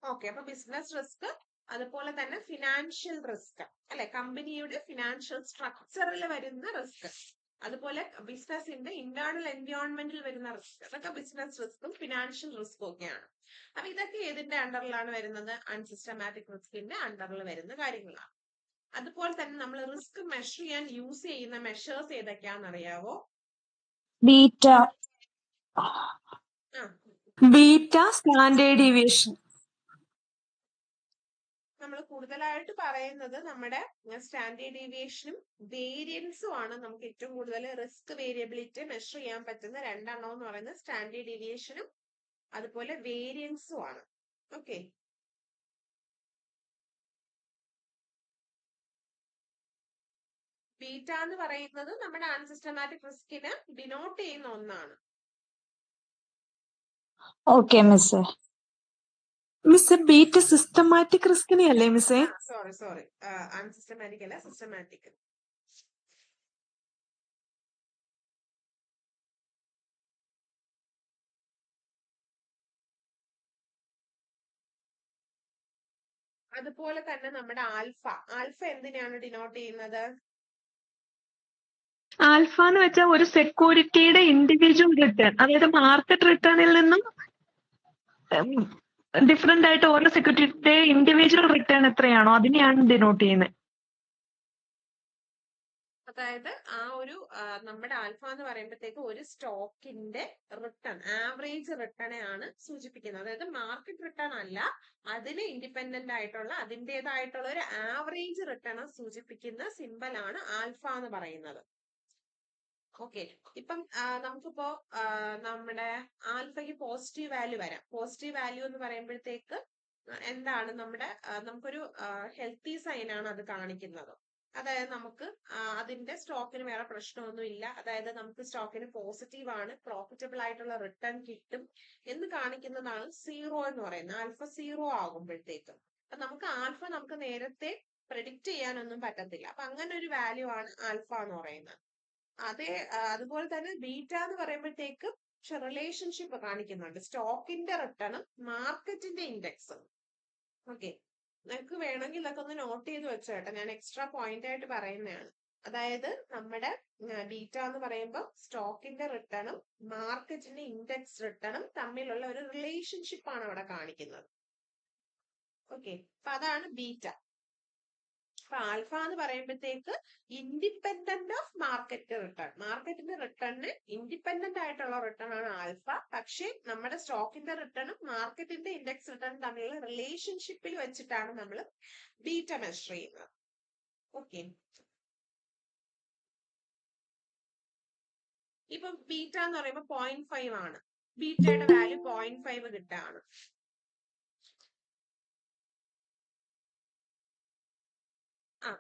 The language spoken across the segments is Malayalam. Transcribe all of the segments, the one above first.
ഓക്കെ, അപ്പൊ ബിസിനസ് റിസ്ക്, അതുപോലെ തന്നെ ഫിനാൻഷ്യൽ റിസ്ക് അല്ലെ, കമ്പനിയുടെ ഫിനാൻഷ്യൽ സ്ട്രക്ചറിൽ വരുന്ന റിസ്ക്, അതുപോലെ ബിസിനസിന്റെ ഇന്റേണൽ എൻവയോൺമെന്റിൽ വരുന്ന റിസ്ക്, അതൊക്കെ ബിസിനസ് റിസ്കും ഫിനാൻഷ്യൽ റിസ്കും ഒക്കെയാണ്. അപ്പൊ ഇതൊക്കെ ഏതിന്റെ അണ്ടറിലാണ് വരുന്നത്? അൺസിസ്റ്റമാറ്റിക് റിസ്കിന്റെ അണ്ടറിൽ വരുന്ന കാര്യങ്ങളാണ്. അതുപോലെ തന്നെ നമ്മൾ റിസ്ക് മെഷർ ചെയ്യാൻ യൂസ് ചെയ്യുന്ന മെഷേഴ്സ് ഏതൊക്കെയാണെന്ന് അറിയാവോ? Beta, standard deviation. നമ്മൾ കൂടുതലായിട്ട് പറയുന്നത് നമ്മുടെ സ്റ്റാൻഡേർഡ് ഡീവിയേഷനും വേരിയൻസും ആണ്. നമുക്ക് ഏറ്റവും കൂടുതൽ റിസ്ക് വേരിയബിലിറ്റി മെഷർ ചെയ്യാൻ പറ്റുന്ന രണ്ടെണ്ണം എന്ന് പറയുന്നത് സ്റ്റാൻഡേർഡ് ഡീവിയേഷനും അതുപോലെ വേരിയൻസും ആണ്. ഓക്കെ, ബീറ്റ എന്ന് പറയുന്നത് നമ്മുടെ അൺസിസ്റ്റമാറ്റിക് റിസ്കിനെ ഡിനോട്ട് ചെയ്യുന്ന ഒന്നാണ്. Okay miss. Miss beta systematic റിസ്കിനെ അല്ലേ മിസ്സേ? സോറി, അൺസിസ്റ്റമാറ്റിക് അല്ല, സിസ്റ്റമാറ്റിക്. അതുപോലെ തന്നെ നമ്മുടെ ആൽഫ എന്തിനാണ് ഡിനോട്ട് ചെയ്യുന്നത്? ആൽഫ എന്ന് വെച്ചാൽ ഒരു സെക്യൂരിറ്റിയുടെ ഇൻഡിവിജ്വൽ റിട്ടേൺ, അതായത് മാർക്കറ്റ് റിട്ടേണിൽ നിന്നും ഡിഫറെന്റ് ആയിട്ട് ഓരോ സെക്യൂരിറ്റിയുടെ ഇൻഡിവിജ്വൽ റിട്ടേൺ എത്രയാണോ അതിനെയാണ് ഡിനോട്ട് ചെയ്യുന്നത്. അതായത് ആ ഒരു നമ്മുടെ ആൽഫ എന്ന് പറയുമ്പോഴത്തേക്ക് ഒരു സ്റ്റോക്കിന്റെ റിട്ടേൺ, ആവറേജ് റിട്ടേണെ ആണ് സൂചിപ്പിക്കുന്നത്. അതായത് മാർക്കറ്റ് റിട്ടേൺ അല്ല, അതിന് ഇൻഡിപെൻഡന്റ് ആയിട്ടുള്ള അതിൻ്റെതായിട്ടുള്ള ഒരു ആവറേജ് റിട്ടേൺ സൂചിപ്പിക്കുന്ന സിമ്പൽ ആണ് ആൽഫ എന്ന് പറയുന്നത്. ഓക്കെ, ഇപ്പം നമുക്കിപ്പോ നമ്മുടെ ആൽഫയ്ക്ക് പോസിറ്റീവ് വാല്യൂ വരാം. പോസിറ്റീവ് വാല്യൂ എന്ന് പറയുമ്പോഴത്തേക്ക് എന്താണ് നമ്മുടെ നമുക്കൊരു ഹെൽത്തി സൈൻ ആണ് അത് കാണിക്കുന്നത്. അതായത് നമുക്ക് അതിന്റെ സ്റ്റോക്കിന് വേറെ പ്രശ്നമൊന്നും ഇല്ല, അതായത് നമുക്ക് സ്റ്റോക്കിന് പോസിറ്റീവ് ആണ്, പ്രോഫിറ്റബിൾ ആയിട്ടുള്ള റിട്ടേൺ കിട്ടും എന്ന് കാണിക്കുന്നതാണ് സീറോ എന്ന് പറയുന്നത്. ആൽഫ സീറോ ആകുമ്പോഴത്തേക്കും അപ്പൊ നമുക്ക് ആൽഫ നമുക്ക് നേരത്തെ പ്രെഡിക്റ്റ് ചെയ്യാനൊന്നും പറ്റത്തില്ല. അപ്പൊ അങ്ങനെ ഒരു വാല്യൂ ആണ് ആൽഫ എന്ന് പറയുന്നത്. അതുപോലെ തന്നെ ബീറ്റ എന്ന് പറയുമ്പോഴത്തേക്ക് റിലേഷൻഷിപ്പ് കാണിക്കുന്നുണ്ട്, സ്റ്റോക്കിന്റെ റിട്ടേണും മാർക്കറ്റിന്റെ ഇൻഡെക്സും. ഓക്കെ, നിങ്ങൾക്ക് വേണമെങ്കിൽ ഇതൊക്കെ ഒന്ന് നോട്ട് ചെയ്ത് വെച്ചോ കേട്ടോ, ഞാൻ എക്സ്ട്രാ പോയിന്റ് ആയിട്ട് പറയുന്നതാണ്. അതായത് നമ്മുടെ ബീറ്റ എന്ന് പറയുമ്പോൾ സ്റ്റോക്കിന്റെ റിട്ടേണും മാർക്കറ്റിന്റെ ഇൻഡെക്സ് റിട്ടേണും തമ്മിലുള്ള ഒരു റിലേഷൻഷിപ്പ് ആണ് അവിടെ കാണിക്കുന്നത്. ഓക്കെ, അപ്പൊ അതാണ് ബീറ്റ. അപ്പൊ ആൽഫ എന്ന് പറയുമ്പോഴത്തേക്ക് ഇൻഡിപെൻഡന്റ് ഓഫ് മാർക്കറ്റ് റിട്ടേൺ, മാർക്കറ്റിന്റെ റിട്ടേണിന് ഇൻഡിപെൻഡന്റ് ആയിട്ടുള്ള റിട്ടേൺ ആണ് ആൽഫ. പക്ഷെ നമ്മുടെ സ്റ്റോക്കിന്റെ റിട്ടേണും മാർക്കറ്റിന്റെ ഇൻഡെക്സ് റിട്ടേൺ തമ്മിലുള്ള റിലേഷൻഷിപ്പിൽ വെച്ചിട്ടാണ് നമ്മൾ ബീറ്റ മെഷർ ചെയ്യുന്നത്. ഓക്കെ, ഇപ്പൊ ബീറ്റ എന്ന് പറയുമ്പോൾ 0.5 ആണ്, ബീറ്റയുടെ വാല്യൂ 0.5 കിട്ടാണ്.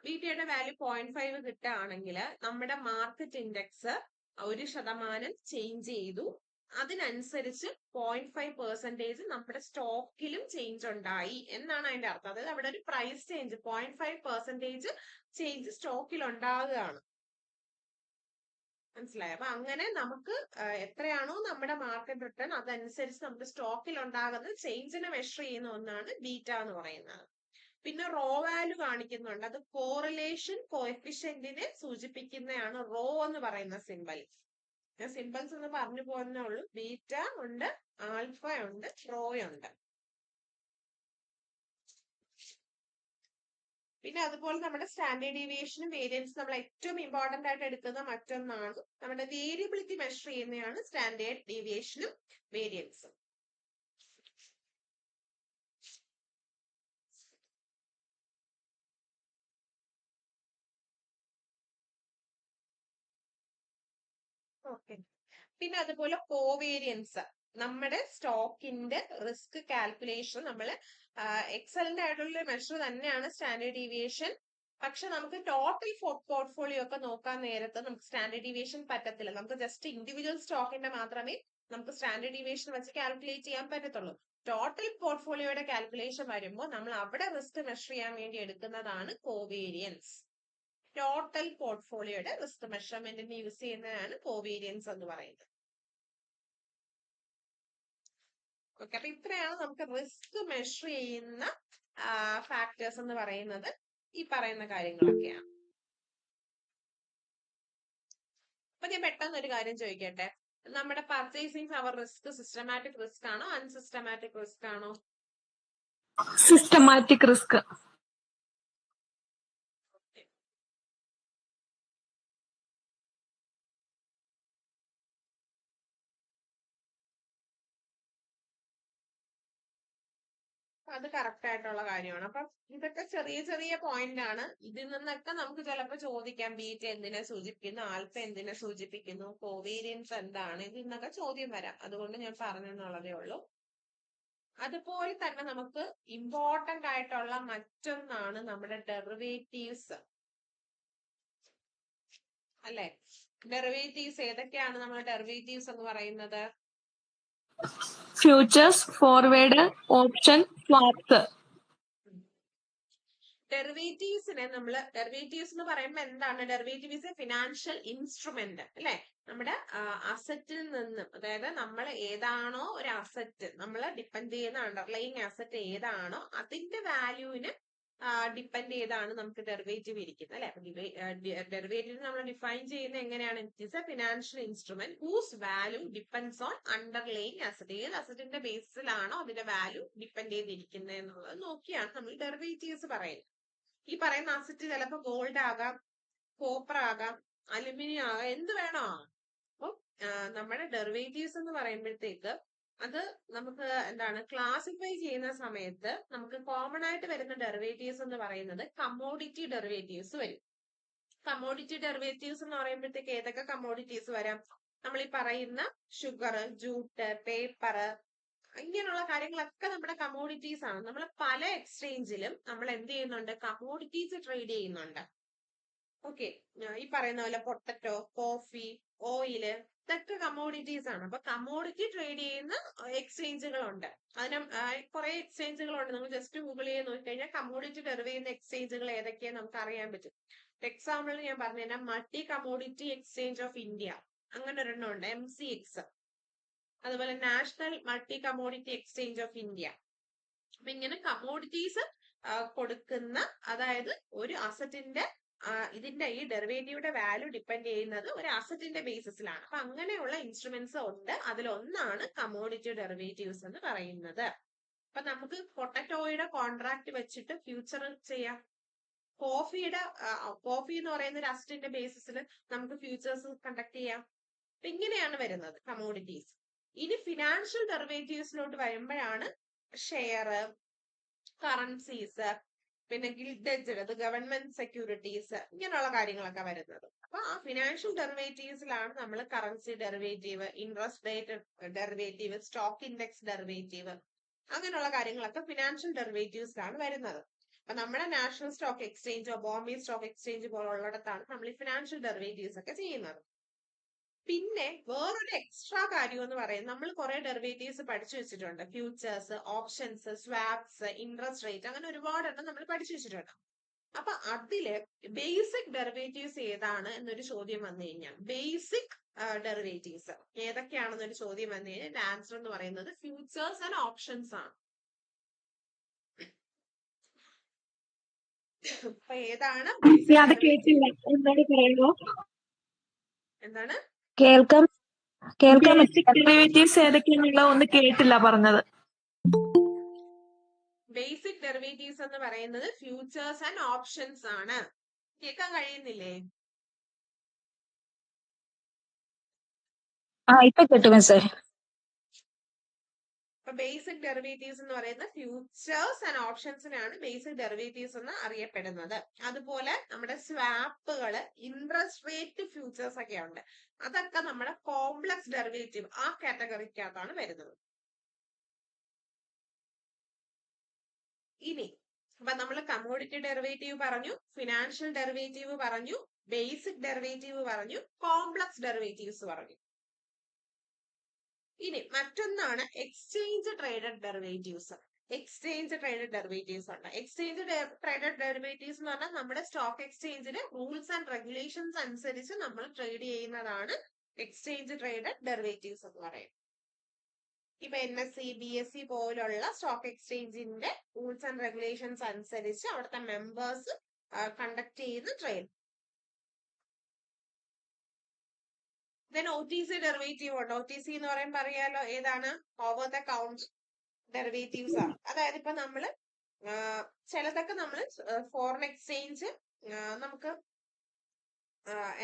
ബീറ്റയുടെ വാല്യൂ 0.5 കിട്ടുകയാണെങ്കിൽ നമ്മുടെ മാർക്കറ്റ് ഇൻഡെക്സ് 1% ചേഞ്ച് ചെയ്തു, അതിനനുസരിച്ച് 0.5% നമ്മുടെ സ്റ്റോക്കിലും ചേഞ്ച് ഉണ്ടായി എന്നാണ് അതിന്റെ അർത്ഥം. അതായത് അവിടെ ഒരു പ്രൈസ് ചേഞ്ച് 0.5% ചേഞ്ച് സ്റ്റോക്കിൽ ഉണ്ടാകുകയാണ്. മനസ്സിലായോ? അപ്പൊ അങ്ങനെ നമുക്ക് എത്രയാണോ നമ്മുടെ മാർക്കറ്റ് റിട്ടേൺ അതനുസരിച്ച് നമ്മുടെ സ്റ്റോക്കിൽ ഉണ്ടാകുന്ന ചേഞ്ചിനെ മെഷർ ചെയ്യുന്ന ഒന്നാണ് ബീറ്റ എന്ന് പറയുന്നത്. പിന്നെ റോ വാല്യൂ കാണിക്കുന്നുണ്ട്, അത് കോറിലേഷൻ കോഎഫിഷ്യന്റിനെ സൂചിപ്പിക്കുന്നതാണ് റോ എന്ന് പറയുന്ന സിമ്പൽ. ഞാൻ സിമ്പിൾസ് ഒന്ന് പറഞ്ഞു പോകുന്നേ ഉള്ളൂ. ബീറ്റ ഉണ്ട്, ആൽഫ ഉണ്ട്, റോ ഉണ്ട്. പിന്നെ അതുപോലെ നമ്മുടെ സ്റ്റാൻഡേർഡ് ഡീവിയേഷനും വേരിയൻസ് നമ്മൾ ഏറ്റവും ഇമ്പോർട്ടന്റ് ആയിട്ട് എടുക്കുന്ന മറ്റൊന്നാണ്. നമ്മുടെ വേരിയബിലിറ്റി മെഷർ ചെയ്യുന്നതാണ് സ്റ്റാൻഡേർഡ് ഡീവിയേഷനും വേരിയൻസും. ഓക്കെ, പിന്നെ അതുപോലെ കോവേരിയൻസ്, നമ്മുടെ സ്റ്റോക്കിന്റെ റിസ്ക് കാൽക്കുലേഷൻ നമ്മൾ എക്സലന്റ് ആയിട്ടുള്ള മെഷർ തന്നെയാണ് സ്റ്റാൻഡേർഡ് ഡീവിയേഷൻ. പക്ഷെ നമുക്ക് ടോട്ടൽ പോർട്ട്ഫോളിയോ ഒക്കെ നോക്കാൻ നേരത്ത് നമുക്ക് സ്റ്റാൻഡേർഡ് ഡീവിയേഷൻ പറ്റത്തില്ല. നമുക്ക് ജസ്റ്റ് ഇൻഡിവിജ്വൽ സ്റ്റോക്കിന്റെ മാത്രമേ നമുക്ക് സ്റ്റാൻഡേർഡ് ഡീവിയേഷൻ വെച്ച് കാൽക്കുലേറ്റ് ചെയ്യാൻ പറ്റത്തുള്ളൂ. ടോട്ടൽ പോർട്ട്ഫോളിയോയുടെ കാൽക്കുലേഷൻ വരുമ്പോൾ നമ്മൾ അവിടെ റിസ്ക് മെഷർ ചെയ്യാൻ വേണ്ടി എടുക്കുന്നതാണ് കോവേരിയൻസ്. ടോട്ടൽ പോർട്ട്ഫോളിയോയുടെ റിസ്ക് മെഷർമെന്റിന് യൂസ് ചെയ്യുന്നതാണ് കോവേരിയൻസ് എന്ന് പറയുന്നത്. ഓക്കെ, അപ്പൊ ഇത്രയാണ് നമുക്ക് റിസ്ക് മെഷർ ചെയ്യുന്ന ഫാക്ടേഴ്സ് എന്ന് പറയുന്നത്. ഈ പറയുന്ന കാര്യങ്ങളൊക്കെയാണ്. അപ്പൊ ഞാൻ പെട്ടെന്ന് ഒരു കാര്യം ചോദിക്കട്ടെ, നമ്മുടെ പർച്ചേസിംഗ് അവർ റിസ്ക് സിസ്റ്റമാറ്റിക് റിസ്ക് ആണോ അൺസിസ്റ്റമാറ്റിക് റിസ്ക് ആണോ? Systematic risk. അത് കറക്റ്റ് ആയിട്ടുള്ള കാര്യമാണ്. അപ്പൊ ഇതൊക്കെ ചെറിയ ചെറിയ പോയിന്റ് ആണ്. ഇതിൽ നിന്നൊക്കെ നമുക്ക് ചിലപ്പോൾ ചോദിക്കാം, ബീറ്റ എന്തിനെ സൂചിപ്പിക്കുന്നു, ആൽഫ എന്തിനെ സൂചിപ്പിക്കുന്നു, കോവേരിയൻസ് എന്താണ്, ഇതിൽ നിന്നൊക്കെ ചോദ്യം വരാം. അതുകൊണ്ട് ഞാൻ പറഞ്ഞെന്നുള്ളതേ ഉള്ളൂ. അതുപോലെ തന്നെ നമുക്ക് ഇമ്പോർട്ടന്റ് ആയിട്ടുള്ള മറ്റൊന്നാണ് നമ്മുടെ ഡെറിവേറ്റീവ്സ്, അല്ലെ? ഡെറിവേറ്റീവ്സ് ഏതൊക്കെയാണ് നമ്മുടെ ഡെറിവേറ്റീവ്സ് എന്ന് പറയുന്നത്? Futures, forward, option, swaps. ഡെറിവേറ്റീവ്സിനെ ഡെറിവേറ്റീവ്സ് എന്ന് പറയുമ്പോൾ എന്താണ്? Derivative is a financial instrument, അല്ലെ? നമ്മുടെ അസറ്റിൽ നിന്നും, അതായത് നമ്മൾ ഏതാണോ ഒരു അസറ്റ് നമ്മൾ ഡിപ്പെൻഡ് ചെയ്യുന്ന അണ്ടർലൈങ് അസറ്റ് ഏതാണോ അതിന്റെ വാല്യൂവിന് ഡിപ്പെൻഡ് ചെയ്താണ് നമുക്ക് ഡെറിവേറ്റീവ് ഇരിക്കുന്നത്, അല്ലെ? ഡെറിവേറ്റീവ് നമ്മൾ ഡിഫൈൻ ചെയ്യുന്നത് എങ്ങനെയാണ്? It is a financial instrument whose value depends on underlying asset. ഏത് അസറ്റിന്റെ ബേസിലാണോ അതിന്റെ വാല്യൂ ഡിപ്പെൻഡ് ചെയ്തിരിക്കുന്നത് എന്നുള്ളത് നോക്കിയാണ് നമ്മൾ ഡെറിവേറ്റീവ്സ് പറയുന്നത്. ഈ പറയുന്ന അസറ്റ് ചിലപ്പോൾ ഗോൾഡ് ആകാം, കോപ്പർ ആകാം, അലുമിനിയം ആകാം, എന്ത് വേണോ. അപ്പൊ നമ്മുടെ ഡെറിവേറ്റീവ്സ് എന്ന് പറയുമ്പോഴത്തേക്ക് അത് നമുക്ക് എന്താണ് ക്ലാസിഫൈ ചെയ്യുന്ന സമയത്ത് നമുക്ക് കോമൺ ആയിട്ട് വരുന്ന ഡെറിവേറ്റീവ്സ് എന്ന് പറയുന്നത് കമ്മോഡിറ്റി ഡെറിവേറ്റീവ്സ് വരും. കമ്മോഡിറ്റി ഡെറിവേറ്റീവ്സ് എന്ന് പറയുമ്പോഴത്തേക്ക് ഏതൊക്കെ കമ്മോഡിറ്റീസ് വരാം? നമ്മൾ ഈ പറയുന്ന ഷുഗർ, ജൂട്ട്, പേപ്പർ, ഇങ്ങനെയുള്ള കാര്യങ്ങളൊക്കെ നമ്മുടെ കമ്മോഡിറ്റീസ് ആണ്. നമ്മൾ പല എക്സ്ചേഞ്ചിലും നമ്മൾ എന്ത് ചെയ്യുന്നുണ്ട്? കമ്മോഡിറ്റീസ് ട്രേഡ് ചെയ്യുന്നുണ്ട്. ഓക്കെ, ഈ പറയുന്ന പോലെ പൊട്ടറ്റോ, കോഫി, ഓയില്, ഇതൊക്കെ കമ്മോഡിറ്റീസ് ആണ്. അപ്പൊ കമ്മോഡിറ്റി ട്രേഡ് ചെയ്യുന്ന എക്സ്ചേഞ്ചുകളുണ്ട്. അതിന് കുറെ എക്സ്ചേഞ്ചുകളുണ്ട്. നമ്മൾ ജസ്റ്റ് ഗൂഗിൾ ചെയ്ത് നോക്കിക്കഴിഞ്ഞാൽ കമ്മോഡിറ്റി ഡെറിവ് ചെയ്യുന്ന എക്സ്ചേഞ്ചുകൾ ഏതൊക്കെയാണ് നമുക്ക് അറിയാൻ പറ്റും. എക്സാമ്പിൾ ഞാൻ പറഞ്ഞുതരാം, multi commodity exchange of India, അങ്ങനെ ഒരെണ്ണം ഉണ്ട്, MCX. അതുപോലെ national multi commodity exchange of India. അപ്പൊ ഇങ്ങനെ കമ്മോഡിറ്റീസ് കൊടുക്കുന്ന, അതായത് ഒരു അസറ്റിന്റെ ഇതിന്റെ ഈ ഡെറിവേറ്റീവിന്റെ വാല്യൂ ഡിപ്പെൻഡ് ചെയ്യുന്നത് ഒരു അസറ്റിന്റെ ബേസിസിലാണ്. അപ്പൊ അങ്ങനെയുള്ള ഇൻസ്ട്രുമെന്റ്സ് ഉണ്ട്. അതിലൊന്നാണ് കമ്മോഡിറ്റി ഡെറിവേറ്റീവ്സ് എന്ന് പറയുന്നത്. അപ്പൊ നമുക്ക് പൊട്ടറ്റോയുടെ കോൺട്രാക്ട് വെച്ചിട്ട് ഫ്യൂച്ചർ ചെയ്യാം. കോഫി എന്ന് പറയുന്ന ഒരു അസറ്റിന്റെ ബേസിസിൽ നമുക്ക് ഫ്യൂച്ചേഴ്സ് കണ്ടക്ട് ചെയ്യാം. അപ്പൊ ഇങ്ങനെയാണ് വരുന്നത് കമ്മോഡിറ്റീസ്. ഇനി ഫിനാൻഷ്യൽ ഡെറിവേറ്റീവ്സിലോട്ട് വരുമ്പോഴാണ് ഷെയർ, കറൻസീസ്, പിന്നെ ഗിൽഡഡ്, ഗവൺമെന്റ് സെക്യൂരിറ്റീസ്, ഇങ്ങനെയുള്ള കാര്യങ്ങളൊക്കെ വരുന്നത്. അപ്പൊ ആ ഫിനാൻഷ്യൽ ഡെറിവേറ്റീവ്സിലാണ് നമ്മൾ currency derivative, interest rate derivative, stock index derivative, അങ്ങനെയുള്ള കാര്യങ്ങളൊക്കെ ഫിനാൻഷ്യൽ ഡെറിവേറ്റീവ്സിലാണ് വരുന്നത്. അപ്പൊ നമ്മുടെ നാഷണൽ സ്റ്റോക്ക് എക്സ്ചേഞ്ചോ ബോംബെ സ്റ്റോക്ക് എക്സ്ചേഞ്ച് പോലുള്ളിടത്താണ് നമ്മൾ ഈ ഫിനാൻഷ്യൽ ഡെറിവേറ്റീവ്സ് ഒക്കെ ചെയ്യുന്നത്. പിന്നെ വേറൊരു എക്സ്ട്രാ കാര്യം എന്ന് പറയുന്നത്, നമ്മൾ കുറെ ഡെറിവേറ്റീവ്സ് പഠിച്ചു വെച്ചിട്ടുണ്ട്. Futures, options, swaps, interest rate, അങ്ങനെ ഒരുപാടെണ്ണം നമ്മൾ പഠിച്ചു വെച്ചിട്ടുണ്ട്. അപ്പൊ അതില് ബേസിക് ഡെറിവേറ്റീവ്സ് ഏതാണ് എന്നൊരു ചോദ്യം വന്നു കഴിഞ്ഞാൽ, ബേസിക് ഡെറിവേറ്റീവ്സ് ഏതൊക്കെയാണെന്നൊരു ചോദ്യം വന്നു കഴിഞ്ഞാൽ ആൻസർ എന്ന് പറയുന്നത് ഫ്യൂച്ചേഴ്സ് ആൻഡ് ഓപ്ഷൻസ് ആണ്. അപ്പൊ ഏതാണ് എന്താണ് കേൾക്കാം ഡെറിവേറ്റീവ്സ് ഏതൊക്കെയാണുള്ള ഒന്ന് കേട്ടില്ല പറഞ്ഞത്. ബേസിക് ഡെറിവേറ്റീവ്സ് എന്ന് പറയുന്നത് ഫ്യൂച്ചേഴ്സ് ആൻഡ് ഓപ്ഷൻസ് ആണ്. കേൾക്കാൻ കഴിയുന്നില്ലേ? ഇപ്പൊ കിട്ടുമോ സാർ? അപ്പൊ ബേസിക് ഡെറിവേറ്റീവ്സ് എന്ന് പറയുന്നത് ഫ്യൂച്ചേഴ്സ് ആൻഡ് ഓപ്ഷൻസിനാണ് ബേസിക് ഡെറിവേറ്റീവ്സ് എന്ന് അറിയപ്പെടുന്നത്. അതുപോലെ നമ്മുടെ സ്വാപ്പുകള്, ഇൻട്രസ്റ്റ് റേറ്റ് ഫ്യൂച്ചേഴ്സ് ഒക്കെ ഉണ്ട്. അതൊക്കെ നമ്മുടെ കോംപ്ലക്സ് ഡെറിവേറ്റീവ് ആ കാറ്റഗറിക്കകത്താണ് വരുന്നത്. ഇനി അപ്പൊ നമ്മൾ കമ്മോഡിറ്റി ഡെറിവേറ്റീവ് പറഞ്ഞു, ഫിനാൻഷ്യൽ ഡെറിവേറ്റീവ് പറഞ്ഞു, ബേസിക് ഡെറിവേറ്റീവ് പറഞ്ഞു, കോംപ്ലക്സ് ഡെറിവേറ്റീവ്സ് പറഞ്ഞു. ഇനി മറ്റൊന്നാണ് exchange traded derivatives. Exchange traded derivatives ഉണ്ട്. എക്സ്ചേഞ്ച് ട്രേഡഡ് ഡെറിവേറ്റീവ്സ് എന്ന് പറഞ്ഞാൽ നമ്മുടെ സ്റ്റോക്ക് എക്സ്ചേഞ്ചിന് റൂൾസ് ആൻഡ് റെഗുലേഷൻസ് അനുസരിച്ച് നമ്മൾ ട്രേഡ് ചെയ്യുന്നതാണ് എക്സ്ചേഞ്ച് ട്രേഡഡ് ഡെറിവേറ്റീവ്സ് എന്ന് പറയുന്നത്. ഇപ്പൊ NSE, BSE പോലുള്ള സ്റ്റോക്ക് എക്സ്ചേഞ്ചിന്റെ റൂൾസ് ആൻഡ് റെഗുലേഷൻസ് അനുസരിച്ച് അവിടുത്തെ മെമ്പേഴ്സ് കണ്ടക്ട് ചെയ്യുന്ന ട്രേഡ്. ദെൻ OTC ഡെറിവേറ്റീവ് ഉണ്ട്. OTC എന്ന് പറയുമ്പോൾ അറിയാലോ ഏതാണ്? ഓവർ ദ കൗണ്ടർ ഡെറിവേറ്റീവ്സ് ആണ്. അതായത് ഇപ്പൊ നമ്മള് ചിലതൊക്കെ നമ്മള് ഫോറിൻ എക്സ്ചേഞ്ച് നമുക്ക്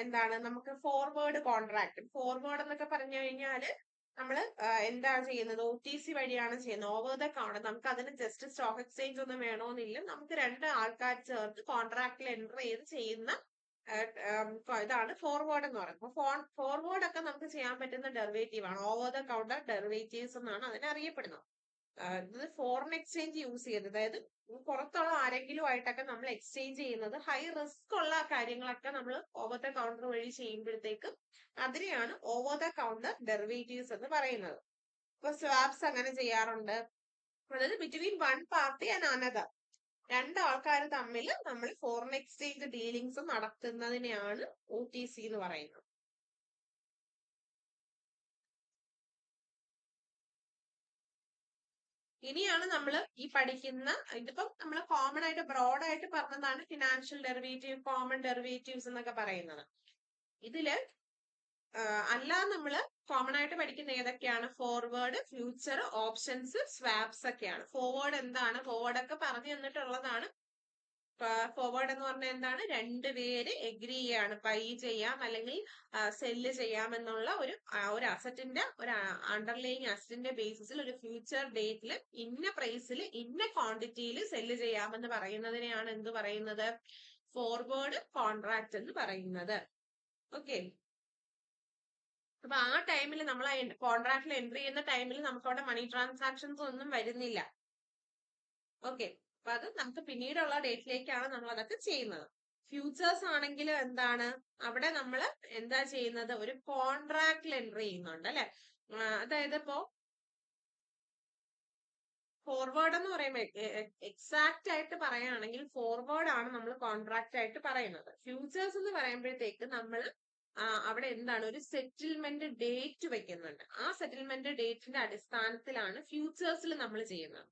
എന്താണ് നമുക്ക് ഫോർവേഡ് കോൺട്രാക്ട്, ഫോർവേഡ് എന്നൊക്കെ പറഞ്ഞു കഴിഞ്ഞാല് നമ്മള് എന്താണ് ചെയ്യുന്നത്? OTC വഴിയാണ് ചെയ്യുന്നത്. Over the counter. നമുക്ക് അതിന് ജസ്റ്റ് സ്റ്റോക്ക് എക്സ്ചേഞ്ച് ഒന്നും വേണമെന്നില്ല. നമുക്ക് 2 ആൾക്കാർ ചേർത്ത് കോൺട്രാക്റ്റിൽ എൻ്റർ ചെയ്ത് ചെയ്യുന്ന ഇതാണ് ഫോർവേഡ് എന്ന് പറയുന്നത്. അപ്പൊ ഫോർവേഡ് ഒക്കെ നമുക്ക് ചെയ്യാൻ പറ്റുന്ന ഡെറിവേറ്റീവ് ആണ്. ഓവർ ദ കൗണ്ടർ ഡെറിവേറ്റീവ്സ് എന്നാണ് അതിനെ അറിയപ്പെടുന്നത്. ഇത് ഫോറിൻ എക്സ്ചേഞ്ച് യൂസ് ചെയ്ത്, അതായത് പുറത്തുള്ള ആരെങ്കിലും ആയിട്ടൊക്കെ നമ്മൾ എക്സ്ചേഞ്ച് ചെയ്യുന്നത് ഹൈ റിസ്ക് ഉള്ള കാര്യങ്ങളൊക്കെ നമ്മൾ ഓവർ ദ കൗണ്ടർ വഴി ചെയ്യുമ്പോഴത്തേക്കും അതിനെയാണ് ഓവർ ദ കൗണ്ടർ ഡെറിവേറ്റീവ്സ് എന്ന് പറയുന്നത്. ഇപ്പൊ സ്വാപ്സ് അങ്ങനെ ചെയ്യാറുണ്ട്. അതായത് between one party and another, 2 ആൾക്കാർ തമ്മിൽ നമ്മൾ ഫോറിൻ എക്സ്ചേഞ്ച് ഡീലിങ്സ് നടത്തുന്നതിനെയാണ് OTC എന്ന് പറയുന്നത്. ഇനിയാണ് നമ്മൾ ഈ പഠിക്കുന്ന, ഇതിപ്പം നമ്മൾ കോമൺ ആയിട്ട് ബ്രോഡ് ആയിട്ട് പറഞ്ഞതാണ് ഫിനാൻഷ്യൽ ഡെറിവേറ്റീവ്, കോമൺ ഡെറിവേറ്റീവ്സ് എന്നൊക്കെ പറയുന്നത്. ഇതില് അല്ലാതെ നമ്മള് കോമൺ ആയിട്ട് പഠിക്കുന്ന ഏതൊക്കെയാണ്? ഫോർവേഡ്, ഫ്യൂച്ചർ, ഓപ്ഷൻസ്, സ്വാപ്സ് ഒക്കെയാണ്. ഫോർവേഡ് എന്താണ്? ഫോർവേഡ് ഒക്കെ പറഞ്ഞു തന്നിട്ടുള്ളതാണ്. ഫോർവേഡ് എന്ന് പറഞ്ഞാൽ എന്താണ്? 2 പേര് എഗ്രി ചെയ്യാണ്, ബൈ ചെയ്യാം അല്ലെങ്കിൽ സെല്ല് ചെയ്യാം എന്നുള്ള ഒരു അസറ്റിന്റെ ഒരു അണ്ടർലൈങ് അസറ്റിന്റെ ബേസിസിൽ ഒരു ഫ്യൂച്ചർ ഡേറ്റിൽ ഇന്ന പ്രൈസിൽ ഇന്ന ക്വാണ്ടിറ്റിയിൽ സെല്ല് ചെയ്യാമെന്ന് പറയുന്നതിനെയാണ് എന്ത് പറയുന്നത്? ഫോർവേഡ് കോൺട്രാക്ട് എന്ന് പറയുന്നത്. ഓക്കെ. അപ്പൊ ആ ടൈമിൽ നമ്മൾ ആ കോൺട്രാക്റ്റിൽ എൻട്രി ചെയ്യുന്ന ടൈമിൽ നമുക്ക് അവിടെ മണി ട്രാൻസാക്ഷൻസ് ഒന്നും വരുന്നില്ല. ഓക്കെ. അപ്പൊ അത് നമുക്ക് പിന്നീടുള്ള ഡേറ്റിലേക്കാണ് നമ്മൾ അതൊക്കെ ചെയ്യുന്നത്. ഫ്യൂച്ചേഴ്സ് ആണെങ്കിൽ എന്താണ്? അവിടെ നമ്മൾ എന്താ ചെയ്യുന്നത്? ഒരു കോൺട്രാക്റ്റിൽ എൻട്രി ചെയ്യുന്നുണ്ട് അല്ലെ? അതായത് ഇപ്പോ ഫോർവേഡ് എന്ന് പറയുമ്പോൾ എക്സാക്ട് ആയിട്ട് പറയുകയാണെങ്കിൽ ഫോർവേഡ് ആണ് നമ്മൾ കോൺട്രാക്ട് ആയിട്ട് പറയുന്നത്. ഫ്യൂച്ചേഴ്സ് എന്ന് പറയുമ്പോഴത്തേക്ക് നമ്മൾ അവിടെ എന്താണ്? ഒരു സെറ്റിൽമെന്റ് ഡേറ്റ് വെക്കുന്നുണ്ട്. ആ സെറ്റിൽമെന്റ് ഡേറ്റിന്റെ അടിസ്ഥാനത്തിലാണ് ഫ്യൂച്ചേഴ്സിൽ നമ്മൾ ചെയ്യുന്നത്.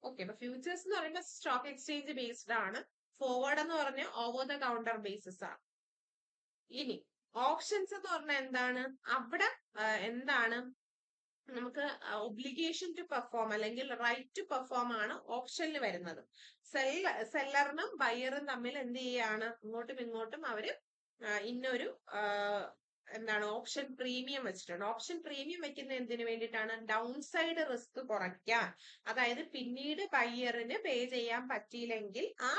ഓക്കെ. അപ്പൊ ഫ്യൂച്ചേഴ്സ് എന്ന് പറയുമ്പോൾ സ്റ്റോക്ക് എക്സ്ചേഞ്ച് ബേസ്ഡ് ആണ്. ഫോർവേഡ് എന്ന് പറഞ്ഞാൽ ഓവർ ദ കൗണ്ടർ ബേസിസ് ആണ്. ഇനി ഓപ്ഷൻസ് എന്ന് പറഞ്ഞാൽ എന്താണ്? അവിടെ എന്താണ്? നമുക്ക് ഒബ്ലിഗേഷൻ ടു പെർഫോം അല്ലെങ്കിൽ റൈറ്റ് ടു പെർഫോം ആണ് ഓപ്ഷനിൽ വരുന്നത്. സെല്ലറിനും ബയറും തമ്മിൽ എന്ത് ചെയ്യാണ്? ഇങ്ങോട്ടും ഇങ്ങോട്ടും അവര് ഇന്നൊരു എന്താണ് ഓപ്ഷൻ പ്രീമിയം വെച്ചിട്ടുണ്ട്. ഓപ്ഷൻ പ്രീമിയം വെക്കുന്ന എന്തിനു വേണ്ടിയിട്ടാണ്? ഡൗൺ സൈഡ് റിസ്ക് കുറയ്ക്കാൻ. അതായത് പിന്നീട് ബയ്യറിന് പേ ചെയ്യാൻ പറ്റിയില്ലെങ്കിൽ ആ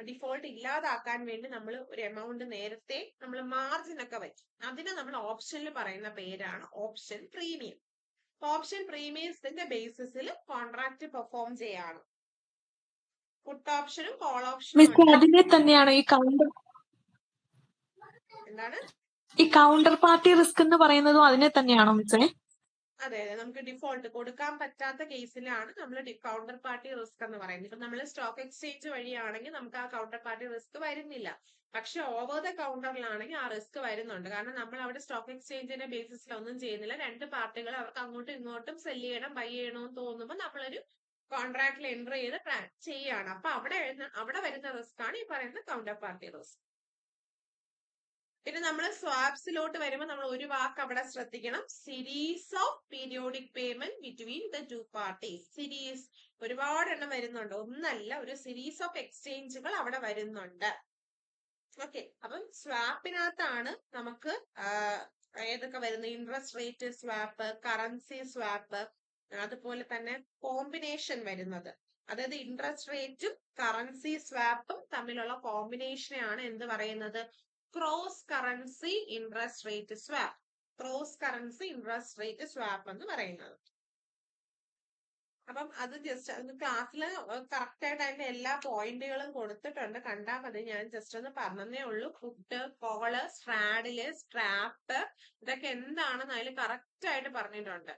ഡിഫോൾട്ട് ഇല്ലാതാക്കാൻ വേണ്ടി നമ്മൾ ഒരു എമൗണ്ട് നേരത്തെ നമ്മൾ മാർജിൻ ഒക്കെ വെച്ചു. അതിനെ നമ്മൾ ഓപ്ഷനിൽ പറയുന്ന പേരാണ് ഓപ്ഷൻ പ്രീമിയം. ഓപ്ഷൻ പ്രീമിയത്തിന്റെ ബേസിസിൽ കോൺട്രാക്ട് പെർഫോം ചെയ്യാണ്. പുട്ട് ഓപ്ഷനും കോൾ ഓപ്ഷനും അതിനെ തന്നെയാണ് ഈ കൗണ്ടർ എന്താണ്? ഈ കൗണ്ടർ പാർട്ടി റിസ്ക് എന്ന് പറയുന്നതും അതിനെ തന്നെയാണോ മിസ്സേ? അതെ അതെ. നമുക്ക് ഡിഫോൾട്ട് കൊടുക്കാൻ പറ്റാത്ത കേസിലാണ് നമ്മൾ കൗണ്ടർ പാർട്ടി റിസ്ക് എന്ന് പറയുന്നത്. ഇപ്പൊ നമ്മൾ സ്റ്റോക്ക് എക്സ്ചേഞ്ച് വഴിയാണെങ്കിൽ നമുക്ക് ആ കൗണ്ടർ പാർട്ടി റിസ്ക് വരുന്നില്ല. പക്ഷെ ഓവർ ദ കൗണ്ടറിലാണെങ്കിൽ ആ റിസ്ക് വരുന്നുണ്ട്. കാരണം നമ്മൾ അവിടെ സ്റ്റോക്ക് എക്സ്ചേഞ്ചിന്റെ ബേസിസിൽ ഒന്നും ചെയ്യുന്നില്ല. 2 പാർട്ടികൾ അവർക്ക് അങ്ങോട്ടും ഇങ്ങോട്ടും സെല് ചെയ്യണം, ബൈ ചെയ്യണമെന്ന് തോന്നുമ്പോൾ നമ്മളൊരു കോൺട്രാക്റ്റിൽ എൻ്റർ ചെയ്ത് ചെയ്യാണ്. അപ്പൊ അവിടെ വരുന്ന റിസ്ക് ആണ് ഈ പറയുന്ന കൗണ്ടർ പാർട്ടി റിസ്ക്. പിന്നെ നമ്മൾ സ്വാപ്സിലോട്ട് വരുമ്പോൾ നമ്മൾ ഒരു വാക്ക് അവിടെ ശ്രദ്ധിക്കണം. Series of periodic payment between the 2 parties. Series ഒരുപാട് എണ്ണം വരുന്നുണ്ട്. ഒന്നല്ല, ഒരു സീരീസ് ഓഫ് എക്സ്ചേഞ്ചുകൾ അവിടെ വരുന്നുണ്ട്. ഓക്കെ. അപ്പം സ്വാപ്പിനകത്താണ് നമുക്ക് ഏതൊക്കെ വരുന്നത്? Interest rate swap, currency swap, അതുപോലെ തന്നെ കോമ്പിനേഷൻ വരുന്നത്. അതായത് ഇൻട്രസ്റ്റ് റേറ്റും കറൻസി സ്വാപ്പും തമ്മിലുള്ള കോമ്പിനേഷനെയാണ് എന്ത് പറയുന്നത്? Cross currency interest rate swap. Cross currency interest rate swap എന്ന് പറയുന്നത്. അപ്പം അത് ജസ്റ്റ് ക്ലാസ്സിൽ കറക്റ്റ് ആയിട്ട് അതിന്റെ എല്ലാ പോയിന്റുകളും കൊടുത്തിട്ടുണ്ട്, കണ്ടാൽ മതി. ഞാൻ ജസ്റ്റ് ഒന്ന് പറഞ്ഞതേ ഉള്ളൂ. പുട്ട്, കോള്, സ്ട്രാഡില്, സ്ട്രാപ്പ്, ഇതൊക്കെ എന്താണെന്ന് അതിൽ കറക്റ്റ് ആയിട്ട് പറഞ്ഞിട്ടുണ്ട്.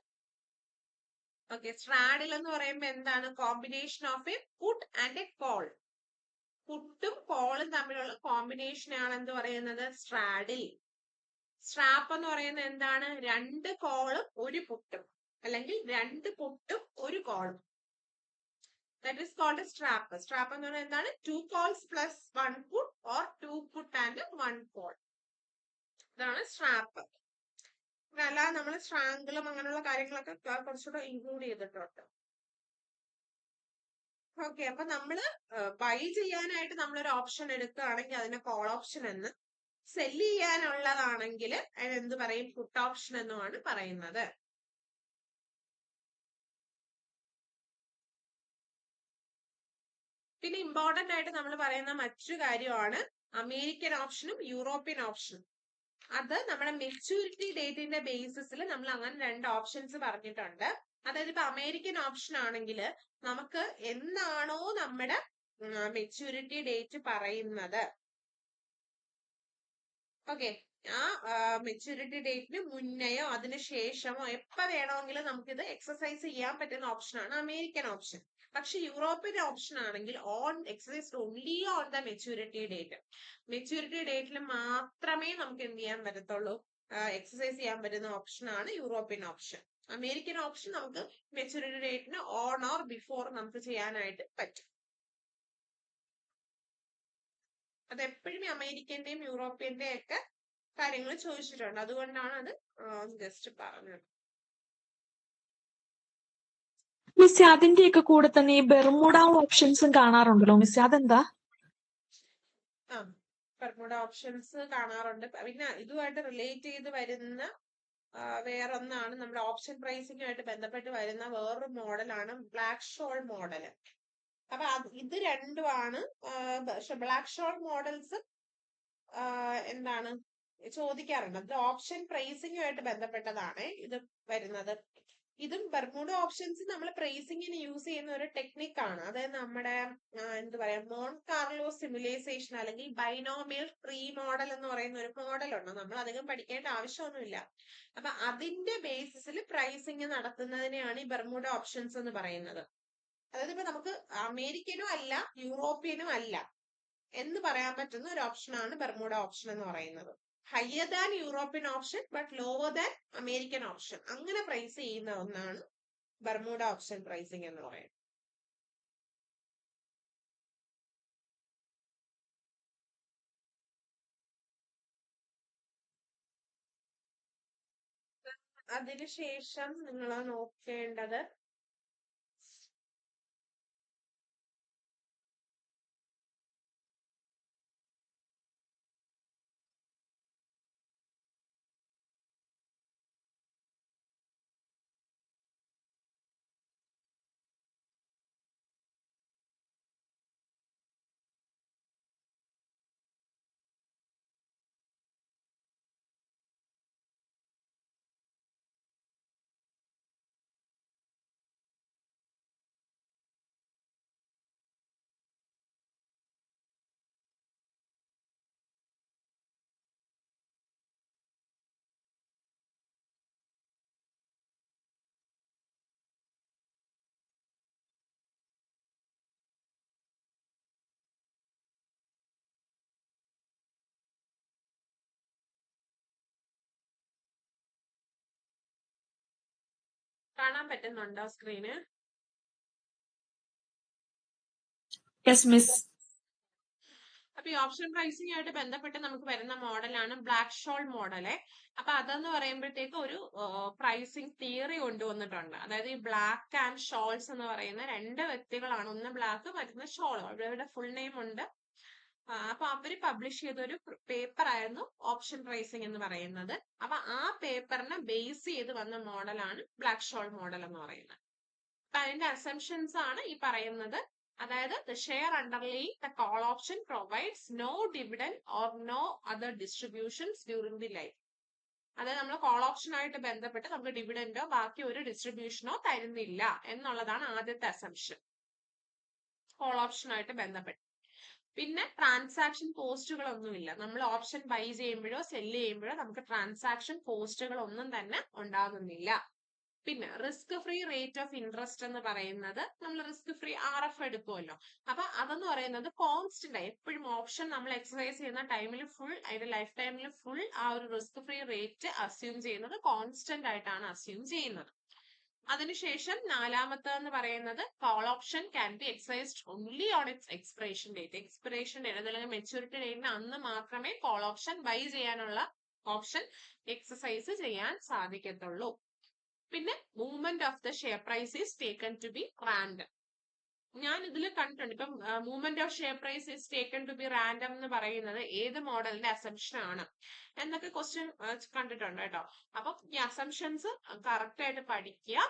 ഓക്കെ. സ്ട്രാഡിൽ എന്ന് പറയുമ്പോൾ എന്താണ്? Combination of a put and a call. പുട്ടും കോളും തമ്മിലുള്ള കോമ്പിനേഷനാണ് എന്ത് പറയുന്നത്? സ്ട്രാഡിൽ. സ്ട്രാപ്പ് എന്ന് പറയുന്നത് എന്താണ്? 2 കോളും 1 പുട്ടും, അല്ലെങ്കിൽ 2 പുട്ടും 1 കോളും. That is called a strap. Strap എന്ന് പറയുന്നത് എന്താണ്? 2 calls plus 1 put or 2 put and 1 call. ഇതാണ് സ്ട്രാപ്പ്. അല്ലാതെ നമ്മൾ സ്ട്രാങ്കിളും അങ്ങനെയുള്ള കാര്യങ്ങളൊക്കെ കുറച്ചുകൂടെ ഇൻക്ലൂഡ് ചെയ്തിട്ടുണ്ട്. ഓക്കെ, അപ്പൊ നമ്മള് ബൈ ചെയ്യാനായിട്ട് നമ്മളൊരു ഓപ്ഷൻ എടുക്കുകയാണെങ്കിൽ അതിനെ കോൾ ഓപ്ഷൻ എന്ന്, സെല്ല് ചെയ്യാനുള്ളതാണെങ്കിൽ അതിനെന്ത് പറയും? പുട്ട് ഓപ്ഷൻ എന്നുമാണ് പറയുന്നത്. പിന്നെ ഇമ്പോർട്ടന്റ് ആയിട്ട് നമ്മൾ പറയുന്ന മറ്റൊരു കാര്യമാണ് അമേരിക്കൻ ഓപ്ഷനും യൂറോപ്യൻ ഓപ്ഷനും. അത് നമ്മുടെ മെച്യൂരിറ്റി ഡേറ്റിന്റെ ബേസിസിൽ നമ്മൾ അങ്ങനെ 2 ഓപ്ഷൻസ് പറഞ്ഞിട്ടുണ്ട്. അതായത് ഇപ്പൊ അമേരിക്കൻ ഓപ്ഷൻ ആണെങ്കിൽ നമുക്ക് എന്നാണോ നമ്മുടെ മെച്യൂരിറ്റി ഡേറ്റ് പറയുന്നത്, ഓക്കെ, ആ മെച്യൂരിറ്റി ഡേറ്റിന് മുന്നെയോ അതിന് ശേഷമോ എപ്പോ വേണമെങ്കിലും നമുക്കിത് എക്സസൈസ് ചെയ്യാൻ പറ്റുന്ന ഓപ്ഷനാണ് അമേരിക്കൻ ഓപ്ഷൻ. പക്ഷെ യൂറോപ്യൻ ഓപ്ഷൻ ആണെങ്കിൽ on exercise only on the maturity date. Maturity ഡേറ്റിൽ മാത്രമേ നമുക്ക് എന്ത് ചെയ്യാൻ പറ്റത്തുള്ളൂ? എക്സസൈസ് ചെയ്യാൻ പറ്റുന്ന ഓപ്ഷനാണ് യൂറോപ്യൻ ഓപ്ഷൻ. അമേരിക്കൻ ഓപ്ഷൻ നമുക്ക് മെച്യൂരിറ്റി ഡേറ്റിന് ഓൺ ഓർ ബിഫോർ നമുക്ക് ചെയ്യാനായിട്ട് പറ്റും. അത് എപ്പോഴും അമേരിക്കന്റെയും യൂറോപ്യന്റെയും ഒക്കെ കാര്യങ്ങൾ ചോദിച്ചിട്ടുണ്ട്, അതുകൊണ്ടാണ് അത് ജസ്റ്റ് പറഞ്ഞത്. മിസ് അതിന്റെയൊക്കെ കൂടെ തന്നെ ഈ ബെർമുഡ ഓപ്ഷൻസും കാണാറുണ്ടല്ലോ മിസ്, അതെന്താ? ബെർമുഡ ഓപ്ഷൻസ് കാണാറുണ്ട്. പിന്നെ ഇതുമായിട്ട് റിലേറ്റ് ചെയ്ത് വരുന്ന വേറൊന്നാണ് നമ്മുടെ ഓപ്ഷൻ പ്രൈസിങ്ങുമായിട്ട് ബന്ധപ്പെട്ട് വരുന്ന വേറൊരു മോഡലാണ് ബ്ലാക്ക് ഷോൾ മോഡൽ. അപ്പൊ ഇത് രണ്ടുമാണ്. ബ്ലാക്ക് ഷോൾ മോഡൽസ് എന്താണ് ചോദിക്കാറുണ്ട്. അത് ഓപ്ഷൻ പ്രൈസിങ്ങുമായിട്ട് ബന്ധപ്പെട്ടതാണ് ഇത് വരുന്നത്. ഇതും ബെർമുഡ ഓപ്ഷൻസ് നമ്മൾ പ്രൈസിങ്ങിന് യൂസ് ചെയ്യുന്ന ഒരു ടെക്നിക്കാണ്. അതായത് നമ്മുടെ എന്ത് പറയാ, മോൺ കാർലോ സിമുലൈസേഷൻ അല്ലെങ്കിൽ ബൈനോമിയൽ ട്രീ മോഡൽ എന്ന് പറയുന്ന ഒരു മോഡലുണ്ട്. നമ്മൾ അധികം പഠിക്കേണ്ട ആവശ്യമൊന്നുമില്ല. അപ്പൊ അതിന്റെ ബേസിസിൽ പ്രൈസിങ് നടത്തുന്നതിനെയാണ് ഈ ബെർമുഡ ഓപ്ഷൻസ് എന്ന് പറയുന്നത്. അതായത് ഇപ്പൊ നമുക്ക് അമേരിക്കനും അല്ല യൂറോപ്യനും അല്ല എന്ന് പറയാൻ പറ്റുന്ന ഒരു ഓപ്ഷനാണ് ബെർമുഡ ഓപ്ഷൻ എന്ന് പറയുന്നത്. Higher than European option but lower than American option, അങ്ങനെ പ്രൈസ് ചെയ്യുന്ന ഒന്നാണ് ബെർമുഡ ഓപ്ഷൻ പ്രൈസിങ് എന്ന് പറയുന്നത്. അതിനുശേഷം നിങ്ങൾ നോക്കേണ്ടത് കാണാൻ പറ്റുന്നുണ്ടോ സ്ക്രീന്? Yes miss. അപ്പൊ ഈ ഓപ്ഷൻ പ്രൈസിംഗ് ആയിട്ട് ബന്ധപ്പെട്ട് നമുക്ക് വരുന്ന മോഡലാണ് ബ്ലാക്ക് ഷോൾ മോഡല്. അപ്പൊ അതെന്ന് പറയുമ്പോഴത്തേക്ക് ഒരു പ്രൈസിങ് തിയറി കൊണ്ടുവന്നിട്ടുണ്ട്. അതായത് ഈ ബ്ലാക്ക് ആൻഡ് ഷോൾസ് എന്ന് പറയുന്ന 2 വ്യക്തികളാണ്, ഒന്ന് ബ്ലാക്ക് മറ്റൊന്ന് ഷോൾ. അവരുടെ ഫുൾ നെയിം ഉണ്ട്. അപ്പൊ അവര് പബ്ലിഷ് ചെയ്ത ഒരു പേപ്പർ ആയിരുന്നു ഓപ്ഷൻ പ്രൈസിംഗ് എന്ന് പറയുന്നത്. അപ്പൊ ആ പേപ്പറിനെ ബേസ് ചെയ്ത് വന്ന മോഡലാണ് ബ്ലാക്ക് ഷോൾ മോഡൽ എന്ന് പറയുന്നത്. അപ്പൊ അതിന്റെ അസംഷൻസ് ആണ് ഈ പറയുന്നത്. അതായത് the share underlying the call option provides no dividend or no other distributions during the life. അതായത് നമ്മൾ കോൾ ഓപ്ഷൻ ആയിട്ട് ബന്ധപ്പെട്ട് നമുക്ക് ഡിവിഡൻഡോ ബാക്കി ഒരു ഡിസ്ട്രിബ്യൂഷനോ തരുന്നില്ല എന്നുള്ളതാണ് ആദ്യത്തെ അസംഷൻ കോൾ ഓപ്ഷനായിട്ട് ബന്ധപ്പെട്ട്. പിന്നെ ട്രാൻസാക്ഷൻ കോസ്റ്റുകളൊന്നുമില്ല. നമ്മൾ ഓപ്ഷൻ ബൈ ചെയ്യുമ്പോഴോ സെല്ല് ചെയ്യുമ്പോഴോ നമുക്ക് ട്രാൻസാക്ഷൻ കോസ്റ്റുകൾ ഒന്നും തന്നെ ഉണ്ടാകുന്നില്ല. പിന്നെ risk free rate of interest എന്ന് പറയുന്നത് നമ്മൾ റിസ്ക് ഫ്രീ RF എടുക്കുമല്ലോ. അപ്പൊ അതെന്ന് പറയുന്നത് കോൺസ്റ്റന്റ് ആയി എപ്പോഴും ഓപ്ഷൻ നമ്മൾ എക്സസൈസ് ചെയ്യുന്ന ടൈമിൽ ഫുൾ അതിന്റെ ലൈഫ് ടൈമിൽ ഫുൾ ആ ഒരു റിസ്ക് ഫ്രീ റേറ്റ് അസ്യൂം ചെയ്യുന്നത് കോൺസ്റ്റന്റ് ആയിട്ടാണ് അസ്യൂം ചെയ്യുന്നത്. അതിനുശേഷം നാലാമത്തെന്ന് പറയുന്നത് call option can be exercised only on its expiration date അല്ലെങ്കിൽ മെച്യൂരിറ്റി ഡേറ്റിന് അന്ന് മാത്രമേ കോൾ ഓപ്ഷൻ ബൈ ചെയ്യാനുള്ള ഓപ്ഷൻ എക്സസൈസ് ചെയ്യാൻ സാധിക്കത്തുള്ളൂ. പിന്നെ movement of the share price is taken to be random. ഞാൻ ഇതിൽ കണ്ടിട്ടുണ്ട്. ഇപ്പം movement of share price is taken to be random എന്ന് പറയുന്നത് ഏത് മോഡലിന്റെ അസംഷൻ ആണ് എന്നൊക്കെ ക്വസ്റ്റ്യൻ കണ്ടിട്ടുണ്ട് കേട്ടോ. അപ്പൊ ഈ അസംഷൻസ് കറക്റ്റ് ആയിട്ട് പഠിക്കുക.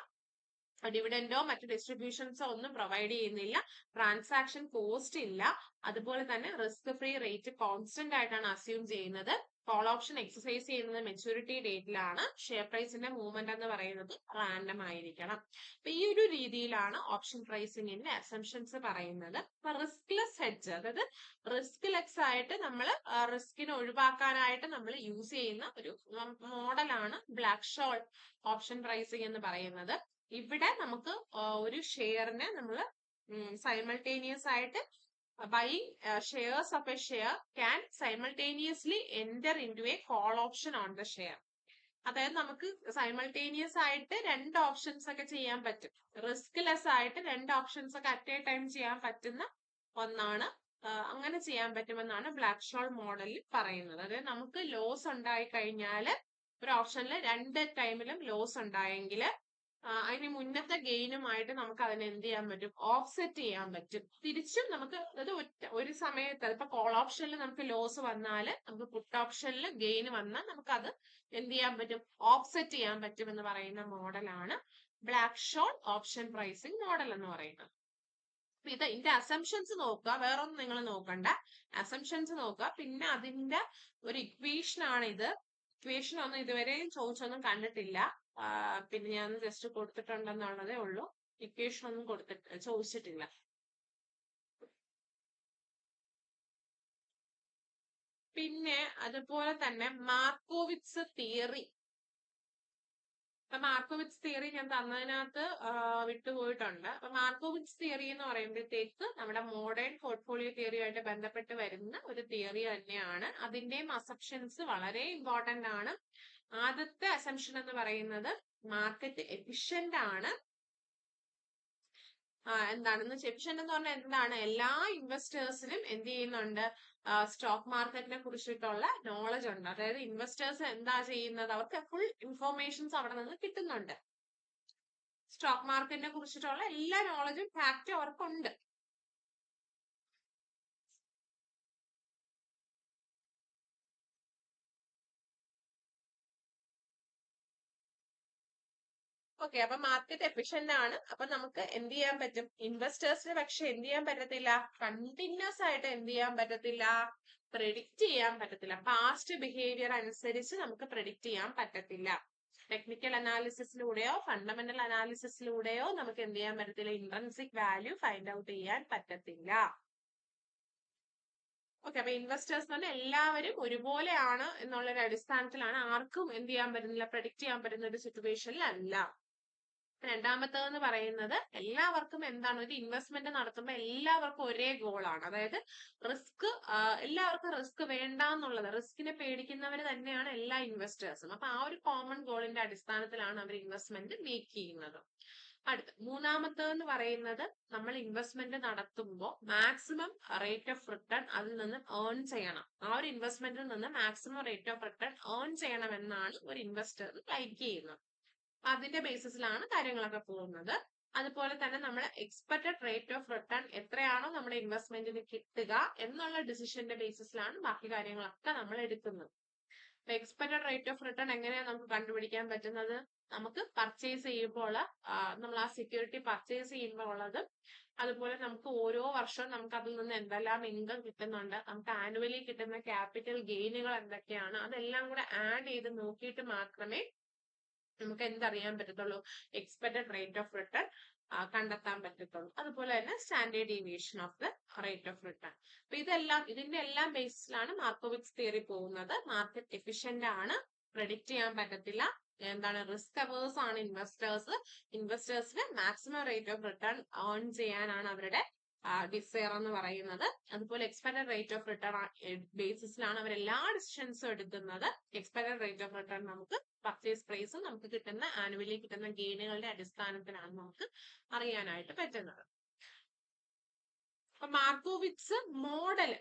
ഡിവിഡൻഡോ മറ്റു ഡിസ്ട്രിബ്യൂഷൻസോ ഒന്നും പ്രൊവൈഡ് ചെയ്യുന്നില്ല, ട്രാൻസാക്ഷൻ കോസ്റ്റ് ഇല്ല, അതുപോലെ തന്നെ റിസ്ക് ഫ്രീ റേറ്റ് കോൺസ്റ്റന്റ് ആയിട്ടാണ് അസ്യൂം ചെയ്യുന്നത്. കോൾ ഓപ്ഷൻ എക്സസൈസ് ചെയ്യുന്നത് മെച്യൂരിറ്റി ഡേറ്റിലാണ്. ഷെയർ പ്രൈസിന്റെ മൂവ്മെന്റ് എന്ന് പറയുന്നത് റാൻഡം ആയിരിക്കണം. അപ്പൊ ഈ ഒരു രീതിയിലാണ് ഓപ്ഷൻ പ്രൈസിംഗിന്റെ അസംഷൻസ് പറയുന്നത്. അപ്പൊ റിസ്ക്ലെസ് ഹെഡ്ജ്, അതായത് റിസ്ക് ലെസ് ആയിട്ട് നമ്മൾ റിസ്കിനെ ഒഴിവാക്കാനായിട്ട് നമ്മൾ യൂസ് ചെയ്യുന്ന ഒരു മോഡലാണ് ബ്ലാക്ക് ഷോൾ ഓപ്ഷൻ പ്രൈസിംഗ് എന്ന് പറയുന്നത്. ഇവിടെ നമുക്ക് ഒരു ഷെയറിനെ നമ്മൾ സൈമൾട്ടേനിയസ് ആയിട്ട് buying shares of a share can simultaneously enter into a call option on the share. അതായത് നമുക്ക് സൈമൾട്ടേനിയസ് ആയിട്ട് രണ്ട് ഓപ്ഷൻസ് ഒക്കെ ചെയ്യാൻ പറ്റും. റിസ്ക് ലെസ് ആയിട്ട് രണ്ട് ഓപ്ഷൻസ് ഒക്കെ അറ്റ് എ ടൈം ചെയ്യാൻ പറ്റുന്ന ഒന്നാണ്. അങ്ങനെ ചെയ്യാൻ പറ്റുമെന്നാണ് ബ്ലാക്ക് ഷോൾ മോഡലിൽ പറയുന്നത്. അതായത് നമുക്ക് ലോസ് ഉണ്ടായി കഴിഞ്ഞാൽ ഒരു ഓപ്ഷനിൽ രണ്ട് ടൈമിലും ലോസ് ഉണ്ടായെങ്കിൽ അതിന് മുന്നത്തെ ഗെയിനുമായിട്ട് നമുക്ക് അതിനെ എന്ത് ചെയ്യാൻ പറ്റും, ഓഫ്സെറ്റ് ചെയ്യാൻ പറ്റും. തിരിച്ചും നമുക്ക് അതായത് ഒരു സമയത്ത് ഇപ്പൊ കോൾ ഓപ്ഷനിൽ നമുക്ക് ലോസ് വന്നാൽ നമുക്ക് പുട്ട് ഓപ്ഷനിൽ ഗെയിൻ വന്നാൽ നമുക്ക് അത് എന്ത് ചെയ്യാൻ പറ്റും, ഓഫ്സെറ്റ് ചെയ്യാൻ പറ്റും എന്ന് പറയുന്ന മോഡലാണ് black shawl option pricing model എന്ന് പറയുന്നത്. ഇതിന്റെ അസംഷൻസ് നോക്കുക, വേറൊന്നും നിങ്ങൾ നോക്കണ്ട, അസംഷൻസ് നോക്കുക. പിന്നെ അതിന്റെ ഒരു ഇക്വേഷൻ ആണ് ഇത്. ഇക്വേഷൻ ഒന്നും ഇതുവരെയും ചോദിച്ചൊന്നും കണ്ടിട്ടില്ല. പിന്നെ ഞാൻ ജസ്റ്റ് കൊടുത്തിട്ടുണ്ടെന്നുള്ളതേ ഉള്ളൂ, ഇക്വേഷൻ ഒന്നും ചോദിച്ചിട്ടില്ല. പിന്നെ അതുപോലെ തന്നെ മാർക്കോവിറ്റ്സ് തിയറി. അപ്പൊ മാർക്കോവിറ്റ്സ് തിയറി ഞാൻ തന്നതിനകത്ത് വിട്ടുപോയിട്ടുണ്ട്. അപ്പൊ മാർക്കോവിറ്റ്സ് തിയറി എന്ന് പറയുമ്പോഴത്തേക്ക് നമ്മുടെ മോഡേൺ പോർട്ട്ഫോളിയോ തിയറിയുമായിട്ട് ബന്ധപ്പെട്ട് വരുന്ന ഒരു തിയറി തന്നെയാണ്. അതിന്റെയും അസംഷൻസ് വളരെ ഇമ്പോർട്ടന്റ് ആണ്. ആദ്യത്തെ അസംഷൻ എന്ന് പറയുന്നത് മാർക്കറ്റ് എഫിഷ്യന്റ് ആണ്. എന്താണെന്ന് എഫിഷ്യന്റ് എന്ന് പറഞ്ഞാൽ എന്താണ്, എല്ലാ ഇൻവെസ്റ്റേഴ്സിനും എന്ത് ചെയ്യുന്നുണ്ട്, സ്റ്റോക്ക് മാർക്കറ്റിനെ കുറിച്ചിട്ടുള്ള നോളജ് ഉണ്ട്. അതായത് ഇൻവെസ്റ്റേഴ്സ് എന്താ ചെയ്യുന്നത്, അവർക്ക് ഫുൾ ഇൻഫോർമേഷൻസ് അവിടെ നിന്ന് കിട്ടുന്നുണ്ട്. സ്റ്റോക്ക് മാർക്കറ്റിനെ കുറിച്ചിട്ടുള്ള എല്ലാ നോളജും ഫാക്റ്റും അവർക്കുണ്ട്. ഓക്കെ, അപ്പൊ മാർക്കറ്റ് എഫിഷ്യന്റ് ആണ്. അപ്പൊ നമുക്ക് എന്ത് ചെയ്യാൻ പറ്റും, ഇൻവെസ്റ്റേഴ്സിന് പക്ഷെ എന്ത് ചെയ്യാൻ പറ്റത്തില്ല, കണ്ടിന്യൂസ് ആയിട്ട് എന്ത് ചെയ്യാൻ പറ്റത്തില്ല, പ്രെഡിക്റ്റ് ചെയ്യാൻ പറ്റത്തില്ല. പാസ്റ്റ് ബിഹേവിയർ അനുസരിച്ച് നമുക്ക് പ്രെഡിക്റ്റ് ചെയ്യാൻ പറ്റത്തില്ല. ടെക്നിക്കൽ അനാലിസിസിലൂടെയോ ഫണ്ടമെന്റൽ അനാലിസിസിലൂടെയോ നമുക്ക് എന്ത് ചെയ്യാൻ പറ്റത്തില്ല, ഇൻട്രൻസിക് വാല്യൂ ഫൈൻഡ് ഔട്ട് ചെയ്യാൻ പറ്റത്തില്ല. ഓക്കെ, അപ്പൊ ഇൻവെസ്റ്റേഴ്സ് തന്നെ എല്ലാവരും ഒരുപോലെയാണ് എന്നുള്ളൊരു അടിസ്ഥാനത്തിലാണ്. ആർക്കും എന്ത് ചെയ്യാൻ പറ്റുന്നില്ല, പ്രെഡിക്റ്റ് ചെയ്യാൻ പറ്റുന്ന ഒരു സിറ്റുവേഷനിൽ അല്ല. രണ്ടാമത്തേന്ന് പറയുന്നത് എല്ലാവർക്കും എന്താണ്, ഒരു ഇൻവെസ്റ്റ്മെന്റ് നടത്തുമ്പോൾ എല്ലാവർക്കും ഒരേ ഗോളാണ്. അതായത് റിസ്ക്, എല്ലാവർക്കും റിസ്ക് വേണ്ട എന്നുള്ളത്, റിസ്കിനെ പേടിക്കുന്നവർ തന്നെയാണ് എല്ലാ ഇൻവെസ്റ്റേഴ്സും. അപ്പൊ ആ ഒരു കോമൺ ഗോളിന്റെ അടിസ്ഥാനത്തിലാണ് അവർ ഇൻവെസ്റ്റ്മെന്റ് മേക്ക് ചെയ്യുന്നത്. അടുത്ത മൂന്നാമത്തേന്ന് പറയുന്നത് നമ്മൾ ഇൻവെസ്റ്റ്മെന്റ് നടത്തുമ്പോൾ മാക്സിമം റേറ്റ് ഓഫ് റിട്ടേൺ അതിൽ നിന്ന് ഏൺ ചെയ്യണം. ആ ഒരു ഇൻവെസ്റ്റ്മെന്റിൽ നിന്ന് maximum rate of return earn ചെയ്യണം എന്നാണ് ഒരു ഇൻവെസ്റ്റർ ലൈക്ക് ചെയ്യുന്നത്. അതിന്റെ ബേസിസിലാണ് കാര്യങ്ങളൊക്കെ പോകുന്നത്. അതുപോലെ തന്നെ നമ്മൾ എക്സ്പെക്ടഡ് റേറ്റ് ഓഫ് റിട്ടേൺ എത്രയാണോ നമ്മുടെ ഇൻവെസ്റ്റ്മെന്റിന് കിട്ടുക എന്നുള്ള ഡിസിഷന്റെ ബേസിസിലാണ് ബാക്കി കാര്യങ്ങളൊക്കെ നമ്മൾ എടുക്കുന്നത്. അപ്പൊ എക്സ്പെക്ടഡ് റേറ്റ് ഓഫ് റിട്ടേൺ എങ്ങനെയാണ് നമുക്ക് കണ്ടുപിടിക്കാൻ പറ്റുന്നത്, നമുക്ക് പർച്ചേസ് ചെയ്യുമ്പോൾ നമ്മൾ ആ സെക്യൂരിറ്റി പർച്ചേസ് ചെയ്യുമ്പോൾ ഉള്ളത്, അതുപോലെ നമുക്ക് ഓരോ വർഷവും നമുക്ക് അതിൽ നിന്ന് എന്തെല്ലാം ഇൻകം കിട്ടുന്നുണ്ട്, നമുക്ക് ആനുവലി കിട്ടുന്ന ക്യാപിറ്റൽ ഗെയിനുകൾ എന്തൊക്കെയാണ്, അതെല്ലാം കൂടെ ആഡ് ചെയ്ത് നോക്കിയിട്ട് മാത്രമേ നമുക്ക് എന്തറിയാൻ പറ്റത്തുള്ളൂ, എക്സ്പെക്ടഡ് റേറ്റ് ഓഫ് റിട്ടേൺ കണ്ടെത്താൻ പറ്റത്തുള്ളൂ. അതുപോലെ തന്നെ standard deviation of the rate of return. അപ്പൊ ഇതിന്റെ എല്ലാം ബേസിസിലാണ് മാർക്കോവിറ്റ്സ് തിയറി പോകുന്നത്. മാർക്കറ്റ് എഫിഷ്യന്റ് ആണ്, പ്രെഡിക്റ്റ് ചെയ്യാൻ പറ്റത്തില്ല, എന്താണ് റിസ്ക് അവേഴ്സ് ആണ് ഇൻവെസ്റ്റേഴ്സിന് maximum rate of return earn ചെയ്യാനാണ് അവരുടെ ഡിസയർ എന്ന് പറയുന്നത്. അതുപോലെ എക്സ്പെക്ടഡ് റേറ്റ് ഓഫ് റിട്ടേൺ ബേസിസിലാണ് അവർ എല്ലാ ഡിസിഷൻസും എടുക്കുന്നത്. എക്സ്പെക്ടഡ് റേറ്റ് ഓഫ് റിട്ടേൺ നമുക്ക് പർച്ചേസ് പ്രൈസും നമുക്ക് കിട്ടുന്ന ആനുവലി കിട്ടുന്ന ഗെയിനുകളുടെ അടിസ്ഥാനത്തിലാണ് നമുക്ക് അറിയാനായിട്ട് പറ്റുന്നത്. അപ്പൊ മാർക്കോവിറ്റ്സ് മോഡൽ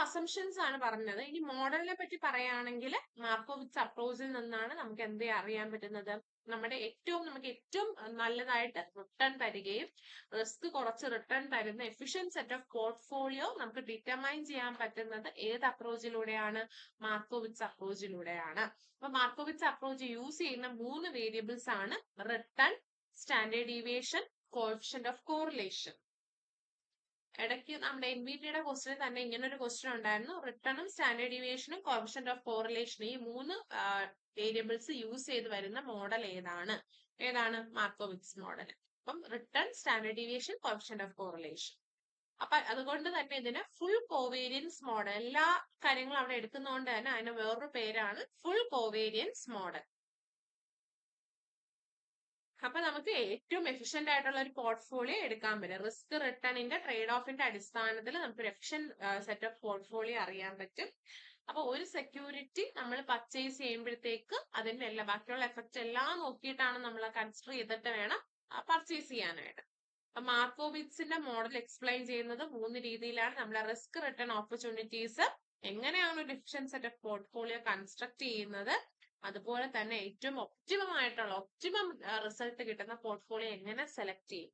അസംഷൻസ് ആണ് പറഞ്ഞത്. ഇനി മോഡലിനെ പറ്റി പറയുകയാണെങ്കിൽ മാർക്കോവിറ്റ്സ് അപ്രോച്ചിൽ നിന്നാണ് നമുക്ക് എന്ത് അറിയാൻ പറ്റുന്നത്, നമുക്ക് ഏറ്റവും നല്ലതായിട്ട് റിട്ടേൺ തരികയും റിസ്ക് കുറച്ച് റിട്ടേൺ തരുന്ന എഫിഷ്യന്റ് സെറ്റ് ഓഫ് പോർട്ട്ഫോളിയോ നമുക്ക് ഡിറ്റർമൈൻ ചെയ്യാൻ പറ്റുന്നത് ഏത് അപ്രോച്ചിലൂടെയാണ്, മാർക്കോവിറ്റ്സ് അപ്രോച്ചിലൂടെയാണ്. അപ്പൊ മാർക്കോവിറ്റ്സ് അപ്രോച്ച് യൂസ് ചെയ്യുന്ന 3 വേരിയബിൾസ് ആണ് return, standard deviation, coefficient of correlation. ഇടയ്ക്ക് നമ്മുടെ NVT-യുടെ ക്വസ്റ്റിന് തന്നെ ഇങ്ങനെ ഒരു ക്വസ്റ്റ്യൻ ഉണ്ടായിരുന്നു. റിട്ടേണും സ്റ്റാൻഡേർഡ് ഡീവിയേഷനും കോഎഫിഷ്യന്റ് ഓഫ് കോറിലേഷൻ ഈ 3 വേരിയബിൾസ് യൂസ് ചെയ്ത് വരുന്ന മോഡൽ ഏതാണ് മാർക്കോവിറ്റ്സ് മോഡൽ. അപ്പം return, standard deviation, coefficient of correlation. അപ്പൊ അതുകൊണ്ട് തന്നെ ഇതിന് ഫുൾ കോവേരിയൻസ് മോഡൽ, എല്ലാ കാര്യങ്ങളും അവിടെ എടുക്കുന്നതുകൊണ്ട് തന്നെ അതിന് വേറൊരു പേരാണ് ഫുൾ കോവേരിയൻസ് മോഡൽ. അപ്പൊ നമുക്ക് ഏറ്റവും എഫിഷ്യന്റ് ആയിട്ടുള്ള ഒരു പോർട്ട്ഫോളിയോ എടുക്കാൻ പറ്റും. റിസ്ക് റിട്ടേണിന്റെ ട്രേഡ് ഓഫിന്റെ അടിസ്ഥാനത്തിൽ നമുക്ക് ഒരു എഫിഷ്യന്റ് സെറ്റ് ഓഫ് പോർട്ട്ഫോളിയോ അറിയാൻ പറ്റും. അപ്പൊ ഒരു സെക്യൂരിറ്റി നമ്മൾ പർച്ചേസ് ചെയ്യുമ്പോഴത്തേക്ക് അതിന്റെ ബാക്കിയുള്ള എഫക്റ്റ് എല്ലാം നോക്കിയിട്ടാണ് നമ്മൾ കൺസിഡർ ചെയ്തിട്ട് വേണം പർച്ചേസ് ചെയ്യാനായിട്ട്. അപ്പൊ മാർക്കോവിറ്റ്സിന്റെ മോഡൽ എക്സ്പ്ലെയിൻ ചെയ്യുന്നത് 3 രീതിയിലാണ്. നമ്മളെ റിസ്ക് റിട്ടേൺ ഓപ്പർച്യൂണിറ്റീസ്, എങ്ങനെയാണ് ഒരു efficient set of portfolio construct ചെയ്യുന്നത്, അതുപോലെ തന്നെ ഏറ്റവും ഒപ്റ്റിമം റിസൾട്ട് കിട്ടുന്ന പോർട്ട്ഫോളിയോ എങ്ങനെ സെലക്ട് ചെയ്യും.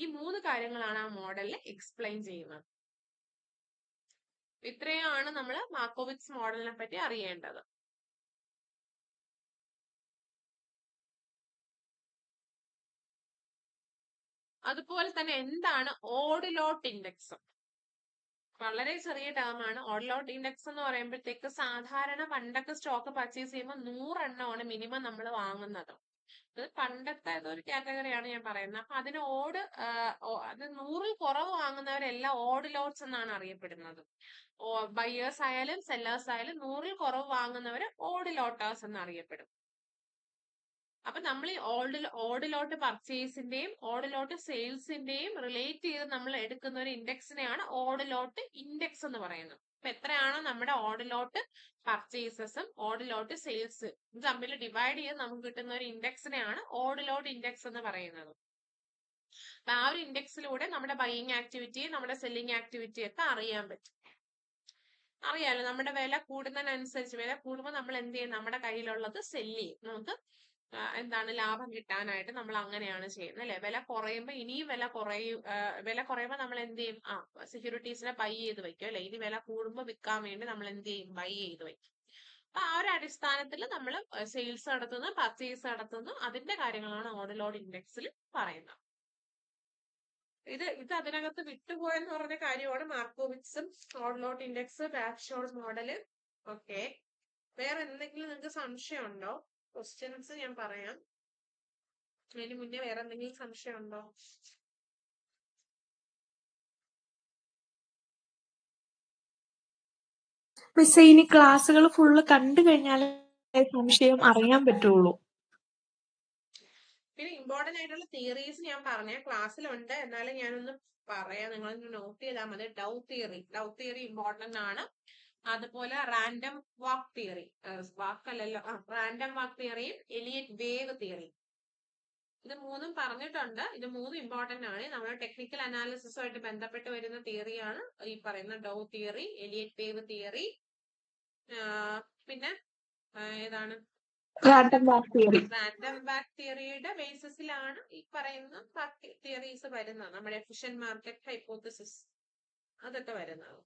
ഈ 3 കാര്യങ്ങളാണ് ആ മോഡലിൽ എക്സ്പ്ലെയിൻ ചെയ്യുന്നത്. ഇത്രയാണ് നമ്മൾ മാർക്കോവിറ്റ്സ് മോഡലിനെ പറ്റി അറിയേണ്ടത്. അതുപോലെ തന്നെ എന്താണ് ഓഡ് ലോട്ട് ഇൻഡെക്സ്? വളരെ ചെറിയ ടേം ആണ്. ഓഡ് ലോട്ട് ഇൻഡെക്സ് എന്ന് പറയുമ്പോഴത്തേക്ക് സാധാരണ പണ്ടൊക്കെ സ്റ്റോക്ക് പർച്ചേസ് ചെയ്യുമ്പോൾ 100 എണ്ണമാണ് മിനിമം നമ്മൾ വാങ്ങുന്നത്. അത് പണ്ടത്തെ ഒരു കാറ്റഗറിയാണ് ഞാൻ പറയുന്നത്. അപ്പൊ അതിന് അത് 100-ൽ കുറവ് വാങ്ങുന്നവരെല്ലാം ഓഡ് ലോട്ട്സ് എന്നാണ് അറിയപ്പെടുന്നത്. ബയേഴ്സ് ആയാലും സെല്ലേഴ്സ് ആയാലും 100-ൽ കുറവ് വാങ്ങുന്നവര് ഓഡ് ലോട്ടേഴ്സ് എന്ന് അറിയപ്പെടും. അപ്പൊ നമ്മൾ ഈ ഓഡ് ലോട്ട് പർച്ചേസിന്റെയും ഓഡ് ലോട്ട് സെയിൽസിന്റെയും റിലേറ്റ് ചെയ്ത് നമ്മൾ എടുക്കുന്ന ഒരു ഇൻഡെക്സിനെയാണ് ഓഡ് ലോട്ട് ഇൻഡെക്സ് എന്ന് പറയുന്നത്. അപ്പൊ എത്രയാണോ നമ്മുടെ ഓഡ് ലോട്ട് പർച്ചേസസും ഓഡ് ലോട്ട് സെയിൽസ് ഇത് തമ്മിൽ ഡിവൈഡ് ചെയ്ത് നമുക്ക് കിട്ടുന്ന ഒരു ഇൻഡെക്സിനെയാണ് ഓഡ് ലോട്ട് ഇൻഡെക്സ് എന്ന് പറയുന്നത്. അപ്പൊ ആ ഒരു ഇൻഡെക്സിലൂടെ നമ്മുടെ ബൈയിങ് ആക്ടിവിറ്റി, നമ്മുടെ സെല്ലിംഗ് ആക്ടിവിറ്റി ഒക്കെ അറിയാൻ പറ്റും. അറിയാലോ, നമ്മുടെ വില കൂടുന്നതിനനുസരിച്ച് വില കൂടുമ്പോൾ നമ്മൾ എന്ത് ചെയ്യും, നമ്മുടെ കയ്യിലുള്ളത് സെല്ല് ചെയ്യും. നമുക്ക് ലാഭം കിട്ടാനായിട്ട് നമ്മൾ അങ്ങനെയാണ് ചെയ്യുന്നത് അല്ലെ. വില കുറയുമ്പോൾ ഇനിയും വില കുറയുമ്പോൾ നമ്മൾ എന്ത് ചെയ്യും, സെക്യൂരിറ്റീസിനെ ബൈ ചെയ്ത് വെക്കും അല്ലെ. ഇനി വില കൂടുമ്പോൾ വിൽക്കാൻ വേണ്ടി നമ്മൾ എന്ത് ചെയ്യും, ബൈ ചെയ്ത് വെക്കും. അപ്പൊ ആ ഒരു അടിസ്ഥാനത്തിൽ നമ്മൾ സെയിൽസ് നടത്തുന്നു, പർച്ചേസ് നടത്തുന്നു, അതിന്റെ കാര്യങ്ങളാണ് ഓഡ് ലോട്ട് ഇൻഡെക്സിൽ പറയുന്നത്. ഇത് അതിനകത്ത് വിട്ടുപോയെന്ന് പറഞ്ഞ കാര്യമാണ് മാർക്കോവിറ്റ്സും ഓഡ് ലോട്ട് ഇൻഡെക്സ്, ബാക്ക്ഷോർഡ് മോഡല്. ഓക്കെ, വേറെ എന്തെങ്കിലും നിങ്ങൾക്ക് സംശയം ഉണ്ടോ? ക്വസ്റ്റ്യൻസ് ഞാൻ പറയാം. അതിന് മുന്നേ വേറെ എന്തെങ്കിലും സംശയം ഉണ്ടോ? മിസ്സേ, ഇനി ക്ലാസ്സുകൾ ഫുള്ള് കണ്ടു കഴിഞ്ഞാലേ സംശയം അറിയാൻ പറ്റുള്ളൂ. പിന്നെ ഇമ്പോർട്ടന്റ് ആയിട്ടുള്ള തിയറീസ് ഞാൻ പറഞ്ഞ ക്ലാസ്സിലുണ്ട്, എന്നാലും ഞാനൊന്ന് പറയാം, നിങ്ങളൊന്ന് നോട്ട് ചെയ്താൽ മതി. ഡൗ തിയറി ഇമ്പോർട്ടന്റ് ആണ്. അതുപോലെ റാൻഡം വാക്ക് തിയറി, റാൻഡം വാക്ക് തിയറിയും എലിയറ്റ് വേവ് തിയറി, ഇത് 3ഉം പറഞ്ഞിട്ടുണ്ട്. ഇത് 3 ഇമ്പോർട്ടന്റ് ആണ്. നമ്മുടെ ടെക്നിക്കൽ അനാലിസിസുമായിട്ട് ബന്ധപ്പെട്ട് വരുന്ന തിയറിയാണ് ഈ പറയുന്ന ഡൗ തിയറി, എലിയറ്റ് വേവ് തിയറി, പിന്നെ ഏതാണ് റാൻഡം വാക്ക് തിയറി. റാൻഡം വാക്ക് തിയറിയുടെ ബേസിസിലാണ് ഈ പറയുന്ന തിയറീസ് വരുന്നത്. നമ്മുടെ എഫിഷ്യന്റ് മാർക്കറ്റ് ഹൈപ്പോത്തിസിസ് അതൊക്കെ വരുന്നത്.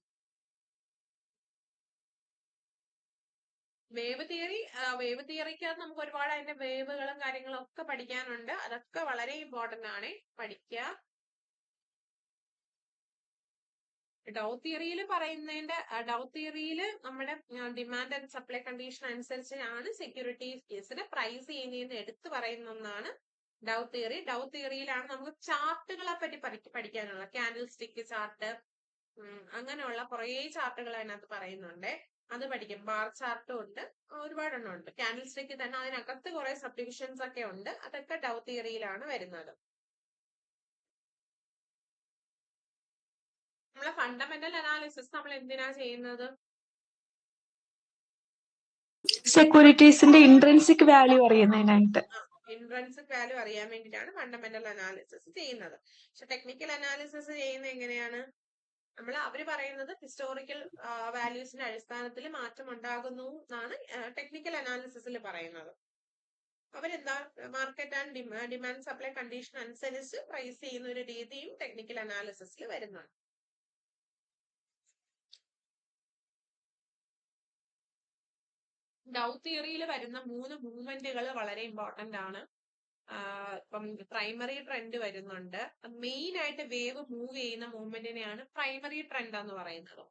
വേവ് തിയറിക്കകത്ത് നമുക്ക് ഒരുപാട് അതിന്റെ വേവുകളും കാര്യങ്ങളും ഒക്കെ പഠിക്കാനുണ്ട്. അതൊക്കെ വളരെ ഇമ്പോർട്ടന്റ് ആണ്, പഠിക്കുക. ഡൗ തിയറിയിൽ നമ്മുടെ ഡിമാൻഡ് ആൻഡ് സപ്ലൈ കണ്ടീഷൻ അനുസരിച്ചാണ് സെക്യൂരിറ്റീസിനെ പ്രൈസ് ചെയ്യുന്നതെന്ന് എടുത്തു പറയുന്ന ഒന്നാണ് ഡൗ തിയറി. ഡൗ തിയറിയിലാണ് നമുക്ക് ചാർട്ടുകളെ പറ്റി പഠിക്കാനുള്ള, ക്യാൻഡിൽ സ്റ്റിക്ക് ചാർട്ട്, അങ്ങനെയുള്ള കുറേ ചാർട്ടുകൾ അതിനകത്ത് പറയുന്നുണ്ട്. അത് പഠിക്കും. ബാർ ചാർട്ടും ഉണ്ട്, ഒരുപാടെണ്ണം ഉണ്ട്. ക്യാൻഡിൽ സ്റ്റിക്ക് തന്നെ അതിനകത്ത് കുറെ സബ് ഡിവിഷൻസ് ഒക്കെ ഉണ്ട്. അതൊക്കെ ഡൗ തിയറിയിലാണ് വരുന്നത്. നമ്മളെ ഫണ്ടമെന്റൽ അനാലിസിസ് നമ്മൾ എന്തിനാ ചെയ്യുന്നത്? സെക്യൂരിറ്റീസിന്റെ ഇൻട്രിൻസിക് വാല്യൂ അറിയുന്നതിനായിട്ട്. ഇൻട്രിൻസിക് വാല്യൂ അറിയാൻ വേണ്ടിയിട്ടാണ് ഫണ്ടമെന്റൽ അനാലിസിസ് ചെയ്യുന്നത്. പക്ഷെ ടെക്നിക്കൽ അനാലിസിസ് ചെയ്യുന്നത് എങ്ങനെയാണ്? അവര് പറയുന്നത് ഹിസ്റ്റോറിക്കൽ വാല്യൂസിന്റെ അടിസ്ഥാനത്തിൽ മാറ്റം ഉണ്ടാകുന്നു എന്നാണ് ടെക്നിക്കൽ അനാലിസിസിൽ പറയുന്നത്. അവരെന്താ market and demand supply condition അനുസരിച്ച് പ്രൈസ് ചെയ്യുന്ന ഒരു രീതിയും ടെക്നിക്കൽ അനാലിസിസിൽ വരുന്നുണ്ട്. ഡൗ തിയറിയിൽ വരുന്ന 3 മൂവ്മെന്റുകൾ വളരെ ഇമ്പോർട്ടന്റ് ആണ്. ഇപ്പം പ്രൈമറി ട്രെൻഡ് വരുന്നുണ്ട്. മെയിൻ ആയിട്ട് വേവ് മൂവ് ചെയ്യുന്ന മൂവ്മെന്റിനെയാണ് പ്രൈമറി ട്രെൻഡ് എന്ന് പറയുന്നത്.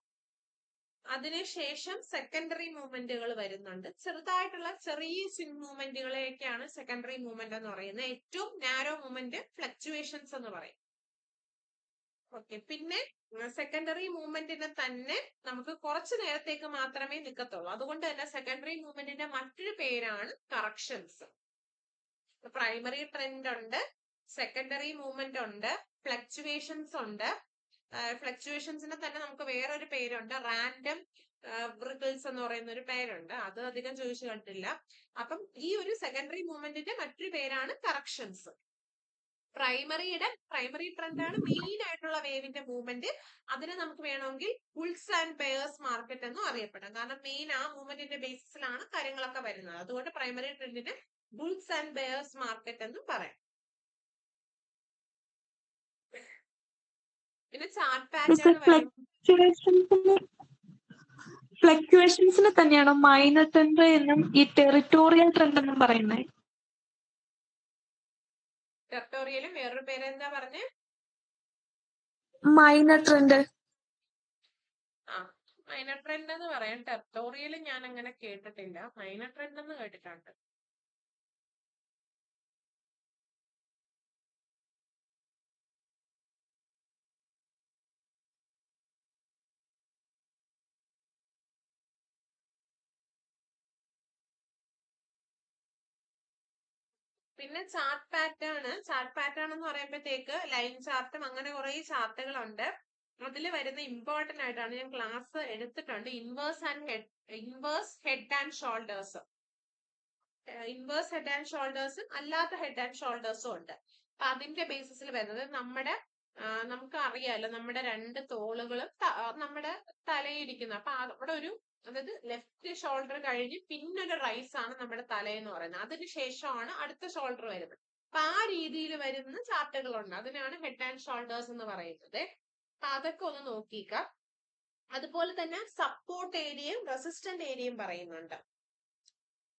അതിനുശേഷം സെക്കൻഡറി മൂവ്മെന്റുകൾ വരുന്നുണ്ട്. ചെറുതായിട്ടുള്ള ചെറിയ സ്വിംഗ് മൂവ്മെന്റുകളെയൊക്കെയാണ് സെക്കൻഡറി മൂവ്മെന്റ് എന്ന് പറയുന്നത്. ഏറ്റവും നാരോ മൂവ്മെന്റ് ഫ്ലക്ച്വേഷൻസ് എന്ന് പറയും. ഓക്കെ, പിന്നെ സെക്കൻഡറി മൂവ്മെന്റിനെ തന്നെ നമുക്ക് കുറച്ചു നേരത്തേക്ക് മാത്രമേ നിൽക്കത്തുള്ളൂ. അതുകൊണ്ട് തന്നെ സെക്കൻഡറി മൂവ്മെന്റിന്റെ മറ്റൊരു പേരാണ് കറക്ഷൻസ്. പ്രൈമറി ട്രെൻഡ് ഉണ്ട്, സെക്കൻഡറി മൂവ്മെന്റ് ഉണ്ട്, ഫ്ലക്ച്വേഷൻസ് ഉണ്ട്. ഫ്ലക്ച്വേഷൻസിന് തന്നെ നമുക്ക് വേറൊരു പേരുണ്ട്, റാൻഡം റിപ്പിൾസ് എന്ന് പറയുന്ന ഒരു പേരുണ്ട്. അത് അധികം ചോദിച്ചു കണ്ടിട്ടില്ല. അപ്പം ഈ ഒരു സെക്കൻഡറി മൂവ്മെന്റിന്റെ മറ്റൊരു പേരാണ് കറക്ഷൻസ്. പ്രൈമറി ട്രെൻഡ് ആണ് മെയിൻ ആയിട്ടുള്ള വേവിന്റെ മൂവ്മെന്റ്. അതിനെ നമുക്ക് വേണമെങ്കിൽ ബുൾസ് ആൻഡ് ബെയേഴ്സ് മാർക്കറ്റ് എന്നും അറിയപ്പെടാം. കാരണം മെയിൻ ആ മൂവ്മെന്റിന്റെ ബേസിസിലാണ് കാര്യങ്ങളൊക്കെ വരുന്നത്. അതുകൊണ്ട് പ്രൈമറി ട്രെൻഡിനെ ബുൾസ് ആൻഡ് ബെയേഴ്സ് മാർക്കറ്റ് എന്നും പറയാം. പിന്നെ ചാർട്ട് പാറ്റേൺ ഫ്ലക്ച്വേഷൻസിന് തന്നെയാണോ മൈനർ ട്രെൻഡ് എന്നും ഈ ടെറിട്ടോറിയൽ ട്രെൻഡ് എന്നും പറയുന്നത്? ടെറിട്ടോറിയലും വേറൊരു പേര് എന്താ പറഞ്ഞേ? Minor trend. മൈനർ ട്രെൻഡ് എന്ന് പറയാം. ടെറിട്ടോറിയൽ ഞാൻ അങ്ങനെ കേട്ടിട്ടില്ല. മൈനർ ട്രെൻഡ് എന്ന് കേട്ടിട്ടുണ്ട്. പിന്നെ ചാർട്ട് പാറ്റേൺ എന്ന് പറയുമ്പോഴത്തേക്ക് ലൈൻ ചാർട്ടും അങ്ങനെ കുറെ ചാർട്ടുകളുണ്ട്. അതിൽ വരുന്ന ഇമ്പോർട്ടന്റ് ആയിട്ടാണ് ഞാൻ ക്ലാസ് എടുത്തിട്ടുണ്ട് inverse head and shoulders. Inverse head and ഷോൾഡേഴ്സും അല്ലാത്ത ഹെഡ് ആൻഡ് ഷോൾഡേഴ്സും ഉണ്ട്. അപ്പൊ അതിന്റെ ബേസിസിൽ വരുന്നത് നമുക്ക് അറിയാലോ, നമ്മുടെ 2 തോളുകളും നമ്മുടെ തലയിരിക്കുന്നു. അപ്പൊ അവിടെ അതായത് ലെഫ്റ്റ് ഷോൾഡർ കഴിഞ്ഞ് പിന്നൊരു റൈസ് ആണ് നമ്മുടെ തലയെന്ന് പറയുന്നത്. അതിനുശേഷമാണ് അടുത്ത ഷോൾഡർ വരുന്നത്. അപ്പൊ ആ രീതിയിൽ വരുന്ന ചാർട്ടുകളുണ്ട്. അതിനാണ് ഹെഡ് ആൻഡ് ഷോൾഡേഴ്സ് എന്ന് പറയുന്നത്. അപ്പൊ അതൊക്കെ ഒന്ന് നോക്കിക്ക. അതുപോലെ തന്നെ സപ്പോർട്ട് ഏരിയയും റെസിസ്റ്റന്റ് ഏരിയയും പറയുന്നുണ്ട്.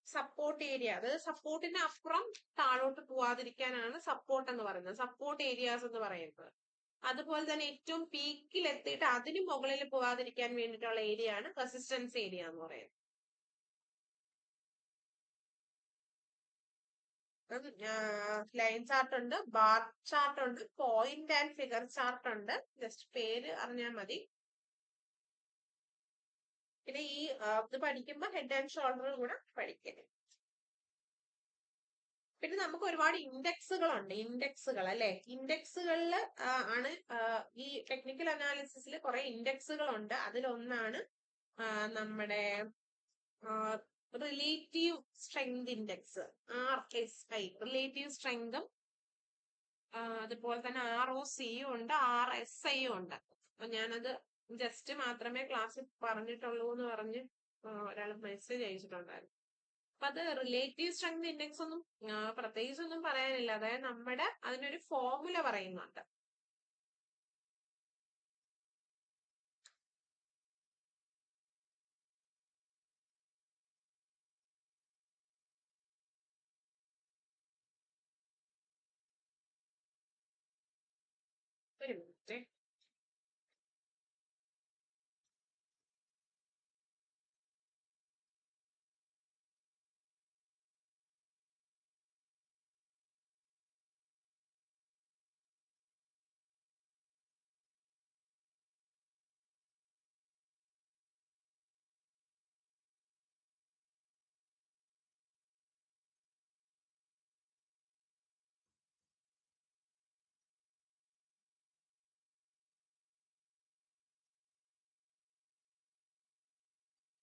സപ്പോർട്ട് ഏരിയ, അതായത് സപ്പോർട്ടിന്റെ അപ്പുറം താഴോട്ട് പോവാതിരിക്കാനാണ് സപ്പോർട്ട് എന്ന് പറയുന്നത്, സപ്പോർട്ട് ഏരിയാസ് എന്ന് പറയുന്നത്. അതുപോലെ തന്നെ ഏറ്റവും പീക്കിൽ എത്തിയിട്ട് അതിന് മുകളിൽ പോവാതിരിക്കാൻ വേണ്ടിയിട്ടുള്ള ഏരിയ ആണ് റെസിസ്റ്റൻസ് ഏരിയ എന്ന് പറയുന്നത്. ലൈൻ ചാർട്ട് ഉണ്ട്, ബാർ ചാർട്ട് ഉണ്ട്, പോയിന്റ് ആൻഡ് ഫിഗർ ചാർട്ട് ഉണ്ട്. ജസ്റ്റ് പേര് അറിഞ്ഞാൽ മതി. പിന്നെ ഈ ഇത് പഠിക്കുമ്പോൾ ഹെഡ് ആൻഡ് ഷോൾഡർ കൂടെ പഠിക്കരുത്. പിന്നെ നമുക്ക് ഒരുപാട് ഇൻഡെക്സുകളുണ്ട്. അല്ലെ, ഇൻഡെക്സുകളിൽ ആണ് ഈ ടെക്നിക്കൽ അനാലിസിസിൽ കുറെ ഇൻഡെക്സുകളുണ്ട്. അതിലൊന്നാണ് നമ്മുടെ relative strength index, RSI. Relative സ്ട്രെങ്തും അതുപോലെ തന്നെ ROC ഉണ്ട്, RSI ഉണ്ട്. അപ്പൊ ഞാനത് ജസ്റ്റ് മാത്രമേ ക്ലാസ്സിൽ പറഞ്ഞിട്ടുള്ളൂ എന്ന് പറഞ്ഞ് ഒരാൾ മെസ്സേജ് അയച്ചിട്ടുണ്ടായിരുന്നു. അപ്പൊ അത് റിലേറ്റീവ് സ്ട്രെങ്ത് ഇൻഡെക്സ് ഒന്നും പ്രത്യേകിച്ചൊന്നും പറയാനില്ല. അതായത് അതിനൊരു ഫോർമുല പറയുന്നുണ്ട്. ഒരു മിനിറ്റ്.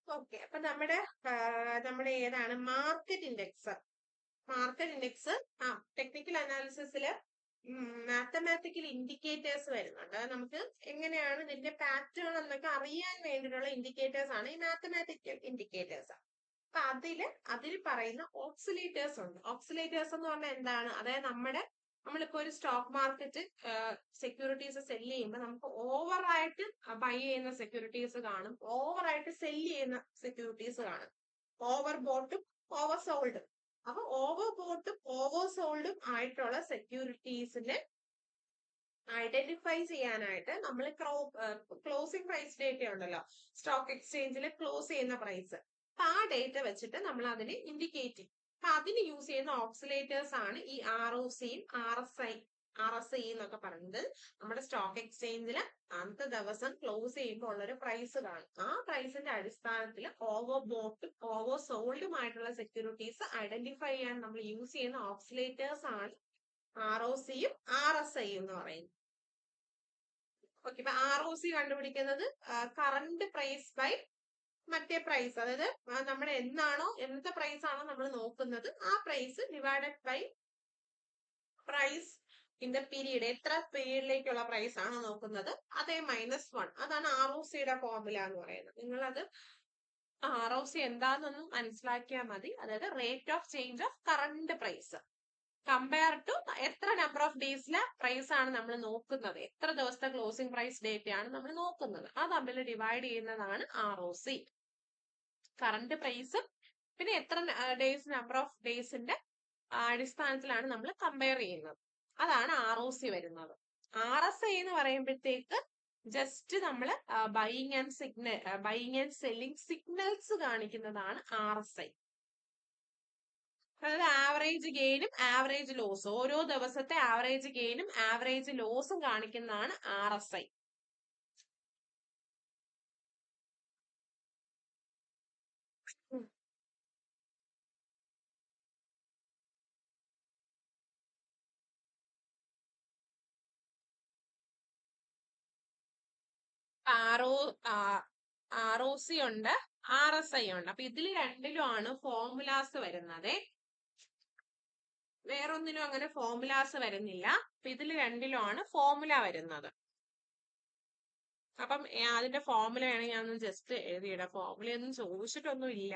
ഓക്കെ, അപ്പൊ നമ്മുടെ ഏതാണ് market index? Market index technical അനാലിസിസിൽ മാത്തമാറ്റിക്കൽ ഇൻഡിക്കേറ്റേഴ്സ് വരുന്നുണ്ട്. അത് നമുക്ക് എങ്ങനെയാണ് ഇതിന്റെ പാറ്റേൺ എന്നൊക്കെ അറിയാൻ വേണ്ടിയിട്ടുള്ള ഇൻഡിക്കേറ്റേഴ്സ് ആണ് ഈ മാത്തമാറ്റിക്കൽ ഇൻഡിക്കേറ്റേഴ്സ്. അപ്പൊ അതിൽ പറയുന്ന ഓക്സിലേറ്റേഴ്സ് ഉണ്ട്. ഓക്സിലേറ്റേഴ്സ് എന്ന് പറഞ്ഞാൽ എന്താണ്? അതായത് നമ്മളിപ്പോ ഒരു സ്റ്റോക്ക് മാർക്കറ്റ് സെക്യൂരിറ്റീസ് സെല് ചെയ്യുമ്പോൾ നമുക്ക് ഓവറായിട്ട് ബൈ ചെയ്യുന്ന സെക്യൂരിറ്റീസ് കാണും, ഓവറായിട്ട് സെല് ചെയ്യുന്ന സെക്യൂരിറ്റീസ് കാണും, ഓവർ ബോട്ടും ഓവർ സോൾഡും. അപ്പൊ ഓവർ ബോട്ടും ഓവർ സോൾഡും ആയിട്ടുള്ള സെക്യൂരിറ്റീസിനെ ഐഡന്റിഫൈ ചെയ്യാനായിട്ട് നമ്മൾ ക്ലോസിംഗ് പ്രൈസ് ഡേറ്റ ഉണ്ടല്ലോ, സ്റ്റോക്ക് എക്സ്ചേഞ്ചിൽ ക്ലോസ് ചെയ്യുന്ന പ്രൈസ്, അപ്പൊ ആ ഡേറ്റ വെച്ചിട്ട് നമ്മൾ അതിനെ ഇൻഡിക്കേറ്റ് ചെയ്യും. അപ്പൊ അതിന് യൂസ് ചെയ്യുന്ന ഓക്സിലേറ്റേഴ്സ് ആണ് ഈ ROCയും RSI എന്നൊക്കെ പറയുന്നത്. നമ്മുടെ സ്റ്റോക്ക് എക്സ്ചേഞ്ചിൽ അന്നത്തെ ദിവസം ക്ലോസ് ചെയ്യുമ്പോൾ ഉള്ളൊരു പ്രൈസ് കാണും. ആ പ്രൈസിന്റെ അടിസ്ഥാനത്തിൽ ഓവർ ബോട്ടും ഓവർ സോൾഡുമായിട്ടുള്ള സെക്യൂരിറ്റീസ് ഐഡന്റിഫൈ ചെയ്യാൻ നമ്മൾ യൂസ് ചെയ്യുന്ന ഓക്സിലേറ്റേഴ്സ് ആണ് ROCയും RSIയും എന്ന് പറയുന്നത്. ഓക്കെ, ഇപ്പൊ ROC കണ്ടുപിടിക്കുന്നത് കറണ്ട് പ്രൈസ് ബൈ മറ്റേ പ്രൈസ്, അതായത് നമ്മുടെ എന്നത്തെ പ്രൈസ് ആണോ നമ്മൾ നോക്കുന്നത് ആ price divided by price in the period, എത്ര പീരീഡിലേക്കുള്ള പ്രൈസ് ആണ് നോക്കുന്നത്, അതേ -1. അതാണ് ROCയുടെ ഫോർമുല എന്ന് പറയുന്നത്. നിങ്ങളത് ROC എന്താണെന്നൊന്നും മനസ്സിലാക്കിയാൽ മതി. അതായത് rate of change of current price compare to എത്ര നമ്പർ ഓഫ് ഡേയ്സിലെ പ്രൈസ് ആണ് നമ്മൾ നോക്കുന്നത്, എത്ര ദിവസത്തെ ക്ലോസിംഗ് പ്രൈസ് ഡേറ്റ് ആണ് നമ്മൾ നോക്കുന്നത്, അത് തമ്മിൽ ഡിവൈഡ് ചെയ്യുന്നതാണ് ROC. കറണ്ട് പ്രൈസ് പിന്നെ എത്ര ഡേയ്സ്, നമ്പർ ഓഫ് ഡേയ്സിന്റെ അടിസ്ഥാനത്തിലാണ് നമ്മൾ കമ്പയർ ചെയ്യുന്നത്. അതാണ് ROC വരുന്നത്. RSI എന്ന് പറയുമ്പോഴത്തേക്ക് ജസ്റ്റ് നമ്മൾ ബൈയിങ് ആൻഡ് സെല്ലിംഗ് സിഗ്നൽസ് കാണിക്കുന്നതാണ് RSI. അതായത് ആവറേജ് ഗെയിനും ആവറേജ് ലോസും, ഓരോ ദിവസത്തെ ആവറേജ് ഗെയിനും ആവറേജ് ലോസും കാണിക്കുന്നതാണ് RSI. ROC ഉണ്ട്, RSI ഉണ്ട്. അപ്പൊ ഇതിൽ രണ്ടിലും ആണ് ഫോർമുലാസ് വരുന്നത്. വേറൊന്നിനും അങ്ങനെ ഫോർമുലാസ് വരുന്നില്ല. അപ്പൊ ഇതിൽ രണ്ടിലും ആണ് ഫോർമുല വരുന്നത്. അപ്പം അതിന്റെ ഫോർമുലയാണ് ഞാൻ ജസ്റ്റ് എഴുതിയിടാം. ഫോർമുലയൊന്നും ചോദിച്ചിട്ടൊന്നും ഇല്ല,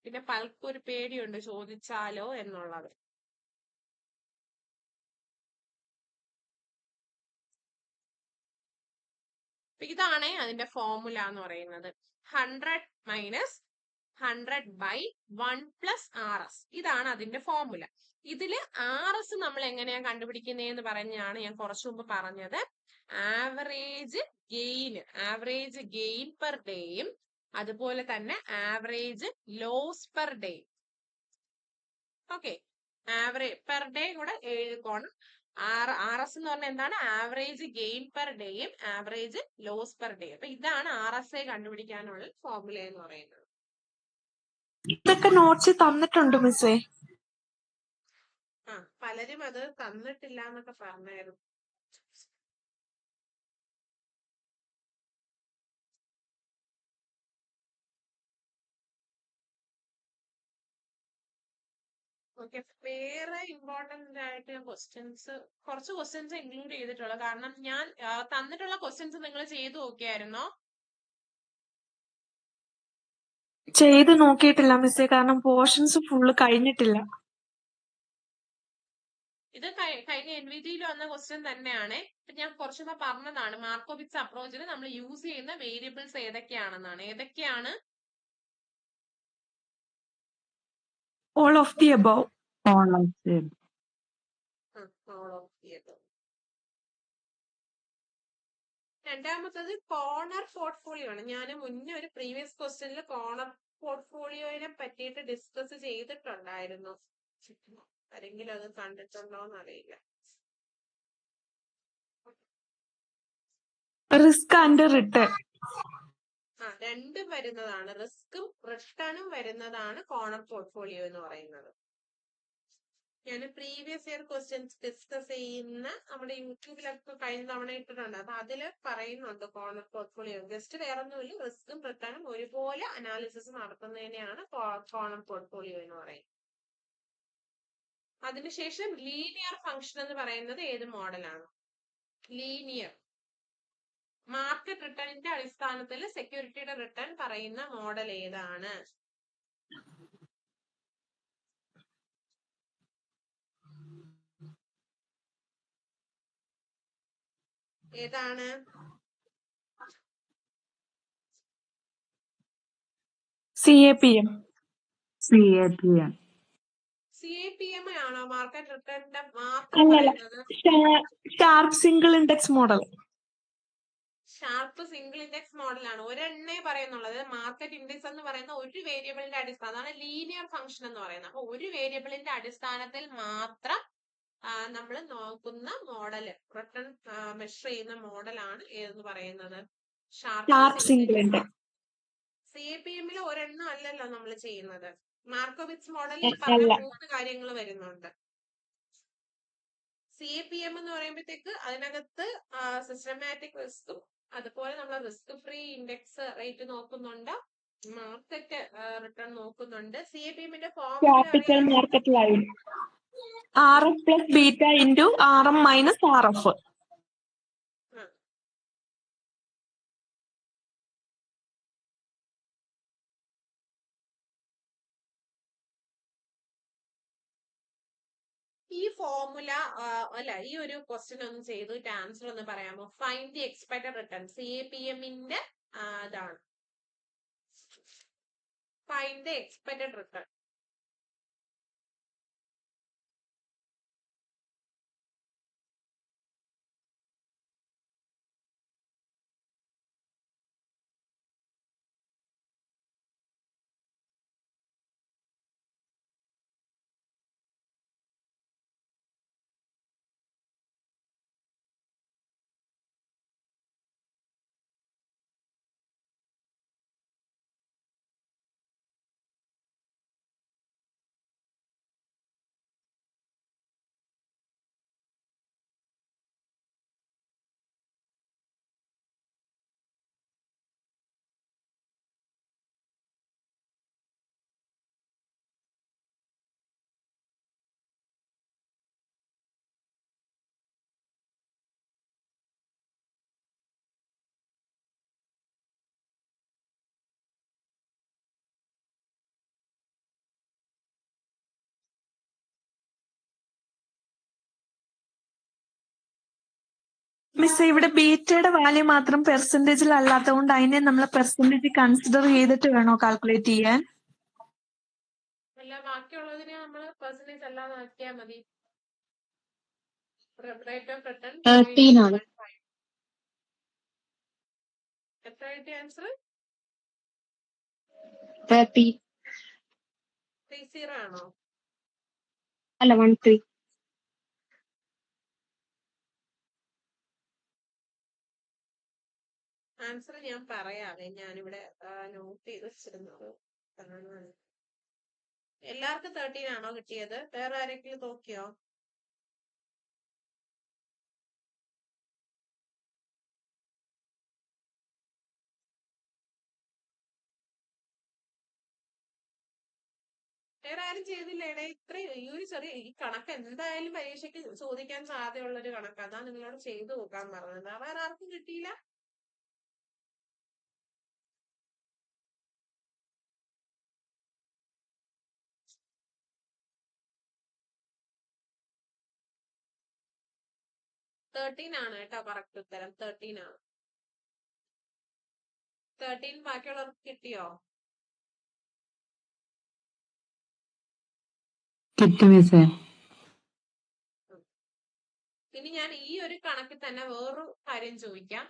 പിന്നെ പലർക്കൊരു പേടിയുണ്ട് ചോദിച്ചാലോ എന്നുള്ളത്. ഇതാണ് അതിന്റെ ഫോർമുല എന്ന് പറയുന്നത്. 100 മൈനസ് 100/1 + RS. ഇതാണ് അതിന്റെ ഫോർമുല. ഇതില് RS നമ്മൾ എങ്ങനെയാ കണ്ടുപിടിക്കുന്നതെന്ന് പറഞ്ഞാണ് ഞാൻ കുറച്ചു മുമ്പ് പറഞ്ഞത്. ആവറേജ് ഗെയിൻ പെർ ഡേയും അതുപോലെ തന്നെ average loss per day. Okay, average per day കൂടെ എഴുതിക്കോണം. RS എന്ന് പറഞ്ഞാൽ എന്താണ്? ആവറേജ് ഗെയിൻ പെർ ഡേയും ആവറേജ് ലോസ് പെർ ഡേ. അപ്പൊ ഇതാണ് RSI കണ്ടുപിടിക്കാനുള്ള ഫോർമുല എന്ന് പറയുന്നത്. ഇതൊക്കെ നോട്ട്സ് തന്നിട്ടുണ്ട് മിസ്സേ. പലരും അത് തന്നിട്ടില്ല എന്നൊക്കെ പറഞ്ഞായിരുന്നു. ഓക്കെ, വേറെ ഇമ്പോർട്ടന്റ് ആയിട്ട് കുറച്ച് ക്വസ്റ്റ്യൻസ് ഇൻക്ലൂഡ് ചെയ്തിട്ടുള്ളൂ. കാരണം ഞാൻ തന്നിട്ടുള്ള ക്വസ്റ്റ്യൻസ് നിങ്ങൾ ചെയ്തു നോക്കിയായിരുന്നോ? ചെയ്ത് നോക്കിയിട്ടില്ല മിസ്സേ, കാരണം പോർഷൻസ് ഫുള്ള് കഴിഞ്ഞിട്ടില്ല. ഇത് കഴിഞ്ഞ NVTയിൽ വന്ന ക്വസ്റ്റ്യൻ തന്നെയാണ്. ഞാൻ കുറച്ചുകൂടെ പറഞ്ഞതാണ് മാർക്കോവിറ്റ്സ് അപ്രോച്ചിൽ നമ്മൾ യൂസ് ചെയ്യുന്ന വേരിയബിൾസ് ഏതൊക്കെയാണെന്നാണ്. ഏതൊക്കെയാണ്? All of the above. All of them. All of the above. രണ്ടാമത്തത് കോർണർ പോർട്ട്ഫോളിയോ ആണ്. ഞാൻ മുന്നേ ഒരു പ്രീവിയസ് ക്വസ്റ്റ്യനിൽ കോർണർ പോർട്ട്ഫോളിയോനെ പറ്റിയിട്ട് ഡിസ്കസ് ചെയ്തിട്ടുണ്ടായിരുന്നു. ആരെങ്കിലും അത് കണ്ടിട്ടുണ്ടോന്ന് അറിയില്ല. Risk and return. രണ്ടും വരുന്നതാണ്. റിസ്കും റിട്ടേണും വരുന്നതാണ് കോർണർ പോർട്ട്ഫോളിയോ എന്ന് പറയുന്നത്. ഞാൻ പ്രീവിയസ് ഇയർ ക്വസ്റ്റ്യൻസ് ഡിസ്കസ് ചെയ്യുന്ന നമ്മുടെ യൂട്യൂബിലൊക്കെ കഴിഞ്ഞ തവണ ഇട്ടിട്ടുണ്ട്. അപ്പൊ അതിൽ പറയുന്നുണ്ട് കോർണർ പോർട്ട്ഫോളിയോ. ജസ്റ്റ് വേറെ ഒന്നുമില്ല, റിസ്കും റിട്ടേണും ഒരുപോലെ അനാലിസിസ് നടത്തുന്നതിനെയാണ് കോർണർ പോർട്ട്ഫോളിയോ എന്ന് പറയുന്നത്. അതിനുശേഷം ലീനിയർ ഫംഗ്ഷൻ എന്ന് പറയുന്നത് ഏത് മോഡലാണ്? ലീനിയർ മാർക്കറ്റ് റിട്ടേണിന്റെ അടിസ്ഥാനത്തിൽ സെക്യൂരിറ്റിയുടെ റിട്ടേൺ പറയുന്ന മോഡൽ ഏതാണ്? ഏതാണ്? CAPM. CAPM. CAPM ആണോ മാർക്കറ്റ് റിട്ടേണിന്റെ മാത്രം അല്ലല്ല, പറയുന്നത്? Sharp single index model. Sharp single index മോഡലാണ്. ഒരെണ്ണേ പറയുന്നുള്ളത്. മാർക്കറ്റ് ഇൻഡെക്സ് എന്ന് പറയുന്ന ഒരു വേരിയബിളിന്റെ അടിസ്ഥാനം, അതാണ് ലീനിയർ ഫംഗ്ഷൻ എന്ന് പറയുന്നത്. അപ്പൊ ഒരു വേരിയബിളിന്റെ അടിസ്ഥാനത്തിൽ മാത്രം നമ്മൾ നോക്കുന്ന മോഡല്, റിട്ടേൺ മെഷർ ചെയ്യുന്ന മോഡലാണ് ഏതെന്ന് പറയുന്നത്? Sharp single index. CAPM ഒരെണ്ണം അല്ലല്ലോ നമ്മൾ ചെയ്യുന്നത്. മാർക്കോവിറ്റ്സ് മോഡലിൽ പറഞ്ഞ അല്ല. 3 കാര്യങ്ങൾ വരുന്നുണ്ട്. CAPM എന്ന് പറയുമ്പോഴത്തേക്ക് അതിനകത്ത് സിസ്റ്റമാറ്റിക് റിസ്കും അതുപോലെ നമ്മൾ റിസ്ക് ഫ്രീ ഇൻഡെക്സ് റേറ്റ് നോക്കുന്നുണ്ട്, മാർക്കറ്റ് റിട്ടേൺ നോക്കുന്നുണ്ട്. CAPM capital market line RF plus beta into RM minus RF. ഈ ഫോർമുല അല്ല, ഈ ഒരു ക്വസ്റ്റ്യൻ ഒന്ന് ചെയ്തിട്ട് ആൻസർ ഒന്ന് പറയാമോ? Find the expected return. CAPMന്റെ ഇതാണ് find the expected return. Miss, ഇവിടെ ബീറ്റയുടെ വാല്യൂ മാത്രം പെർസെന്റേജിൽ അല്ലാത്തതുകൊണ്ട് അതിനെ നമ്മൾ പെർസെന്റേജ് കൺസിഡർ ചെയ്തിട്ട് വേണോ കാൽക്കുലേറ്റ് ചെയ്യാൻ? അല്ല, ബാക്കിയുള്ളതിനെ നമ്മൾ പെർസെന്റേജ് അല്ലാതെ ആക്കിയാൽ മതി. റേറ്റ് ഓഫ് റിട്ടേൺ 13 ആണ്. എത്ര കിട്ടിയ ആൻസർ? 30 30 ആണോ? അല്ല 13. ആൻസർ ഞാൻ പറയാവേ, ഞാനിവിടെ നോട്ട് ചെയ്ത് വെച്ചിരുന്നത്. എല്ലാവർക്കും 13 ആണോ കിട്ടിയത്? വേറെ ആരെങ്കിലും നോക്കിയോ? വേറെ ആരും ചെയ്തില്ലേടെ? ഇത്രയും ഈ ഒരു ചെറിയ ഈ കണക്ക് എന്തായാലും പരീക്ഷയ്ക്ക് ചോദിക്കാൻ സാധ്യതയുള്ള ഒരു കണക്ക്. അതാ നിങ്ങളോട് ചെയ്തു നോക്കാൻ പറഞ്ഞത്. വേറെ ആർക്കും കിട്ടിയില്ല? തേർട്ടീൻ ആണ് കേട്ടോ കറക്റ്റ് ഉത്തരം. 13 ആണ്. 13 ബാക്കിയുള്ളവർക്ക് കിട്ടിയോ? കിട്ടി മിസ്സേ. ഇനി ഞാൻ ഈ ഒരു കണക്കിൽ തന്നെ വേറൊരു കാര്യം ചോദിക്കാം.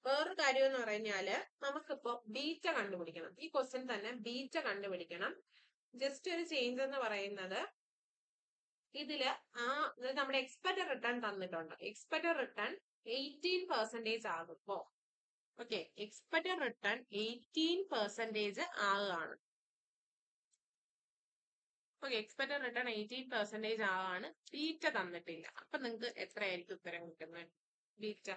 വേറൊരു കാര്യം എന്ന് പറഞ്ഞാല് നമുക്കിപ്പോ ബീറ്റ കണ്ടുപിടിക്കണം. ഈ ക്വസ്റ്റ്യൻ തന്നെ ബീറ്റ കണ്ടുപിടിക്കണം. ജസ്റ്റ് ഒരു ചേഞ്ച് എന്ന് പറയുന്നത് ഇതില് നമ്മുടെ എക്സ്പെക്ടഡ് റിട്ടേൺ തന്നിട്ടുണ്ട്. എക്സ്പെക്ടഡ് റിട്ടേൺ 18% ആകുമ്പോ ഓക്കെ, എക്സ്പെക്ടഡ് റിട്ടേൺ 18% ആകുകയാണ്. ഓക്കെ, എക്സ്പെക്ടഡ് റിട്ടേൺ 18% ആകാണ്. ബീറ്റ തന്നിട്ടില്ല. അപ്പൊ നിങ്ങൾക്ക് എത്രയായിരിക്കും ഉത്തരം കിട്ടുന്നത്? ബീറ്റ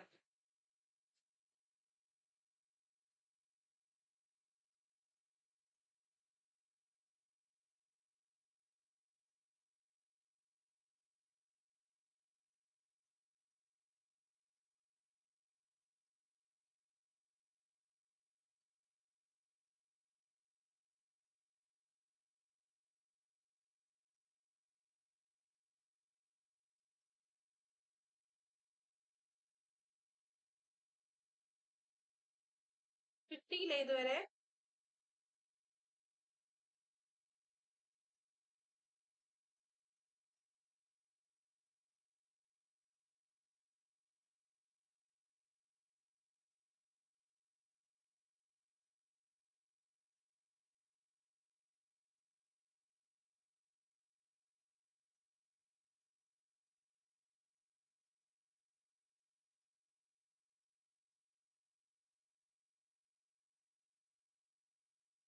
കിട്ടിയില്ല ഇതുവരെ?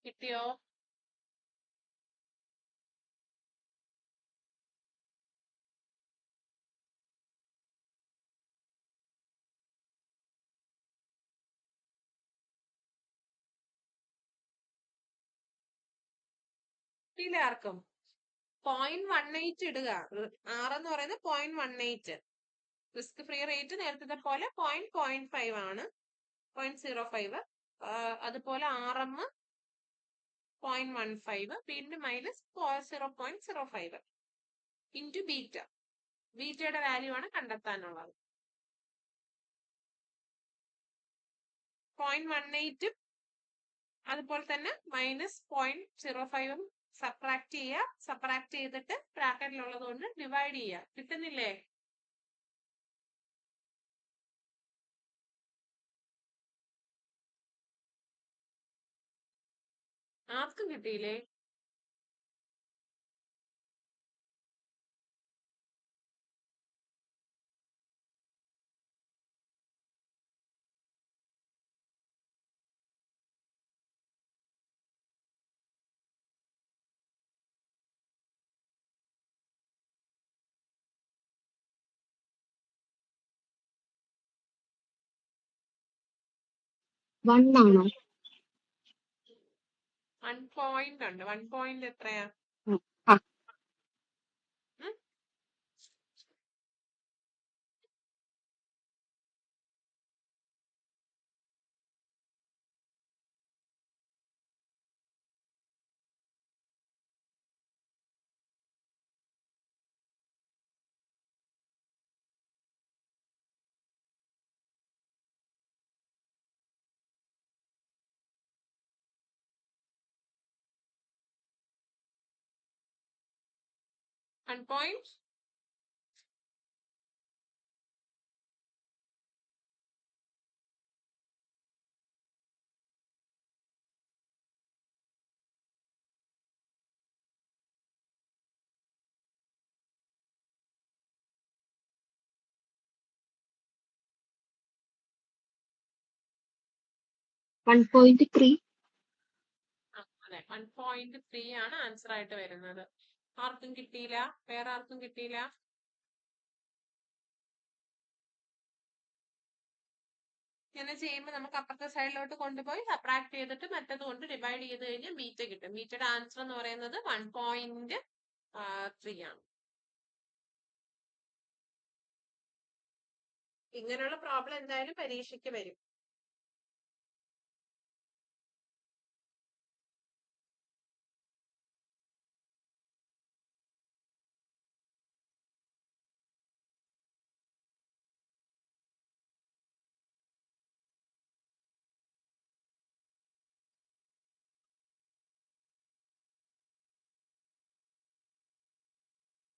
കിട്ടിയോ? കിട്ടിയില്ല ആർക്കും? 0.18 ഇടുക. ആറെന്ന് പറയുന്നത് 0.18. റിസ്ക് ഫ്രീ റേറ്റ് നേരത്തെ പോലെ 0.05 ആണ്, 0.05. അതുപോലെ RM 0.15, വീണ്ടും മൈനസ് 0.05 ഇൻറ്റു ബീറ്റ. ബീറ്റയുടെ വാല്യൂ ആണ് കണ്ടെത്താനുള്ളത്. 0.18 അതുപോലെ തന്നെ മൈനസ് 0.05 സബ്ട്രാക്ട് ചെയ്യുക. സബ്ട്രാക്ട് ചെയ്തിട്ട് ബ്രാക്കറ്റിലുള്ളത് കൊണ്ട് ഡിവൈഡ് ചെയ്യുക. കിട്ടുന്നില്ലേ? ആർക്കും കിട്ടിയില്ലേ? വൺ ആണോ? 1 പോയിന്റ് ഉണ്ട്. 1 പോയിന്റ് എത്രയാ? ആ, 1 പോയിന്റ് $1.3. അതെ, 1.3 ആണ് ആൻസർ ആയിട്ട് വരുന്നത്. ആർക്കും കിട്ടിയില്ല? വേറെ ആർക്കും കിട്ടിയില്ല? ഇങ്ങനെ ചെയ്യുമ്പോൾ നമുക്ക് അപ്പുറത്തെ സൈഡിലോട്ട് കൊണ്ടുപോയി സബ്ട്രാക്ട് ചെയ്തിട്ട് മറ്റത് കൊണ്ട് ഡിവൈഡ് ചെയ്ത് കഴിഞ്ഞാൽ ബീറ്റ കിട്ടും. ബീറ്റയുടെ ആൻസർ എന്ന് പറയുന്നത് 1.3 ആണ്. ഇങ്ങനെയുള്ള പ്രോബ്ലം എന്തായാലും പരീക്ഷയ്ക്ക് വരും.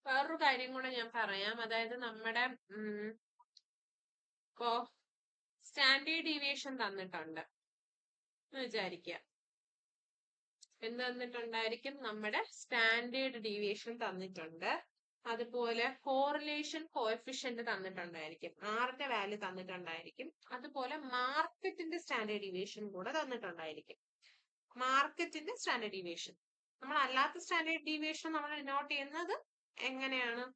വേറൊരു കാര്യം കൂടെ ഞാൻ പറയാം. അതായത് നമ്മുടെ ഇപ്പോ സ്റ്റാൻഡേർഡ് ഡീവിയേഷൻ തന്നിട്ടുണ്ട് എന്ന് വിചാരിക്കുക. എന്ത് തന്നിട്ടുണ്ടായിരിക്കും? നമ്മുടെ സ്റ്റാൻഡേർഡ് ഡീവിയേഷൻ തന്നിട്ടുണ്ട്. അതുപോലെ കോറിലേഷൻ കോഎഫിഷ്യന്റ് തന്നിട്ടുണ്ടായിരിക്കും. ആറിന്റെ വാല്യൂ തന്നിട്ടുണ്ടായിരിക്കും. അതുപോലെ മാർക്കറ്റിന്റെ സ്റ്റാൻഡേർഡ് ഡീവിയേഷൻ കൂടെ തന്നിട്ടുണ്ടായിരിക്കും. മാർക്കറ്റിന്റെ സ്റ്റാൻഡേർഡ് ഡീവിയേഷൻ. നമ്മൾ അല്ലാത്ത സ്റ്റാൻഡേർഡ് ഡീവിയേഷൻ നമ്മൾ ഡിനോട്ട് ചെയ്യുന്നത് എങ്ങനെയാണ്?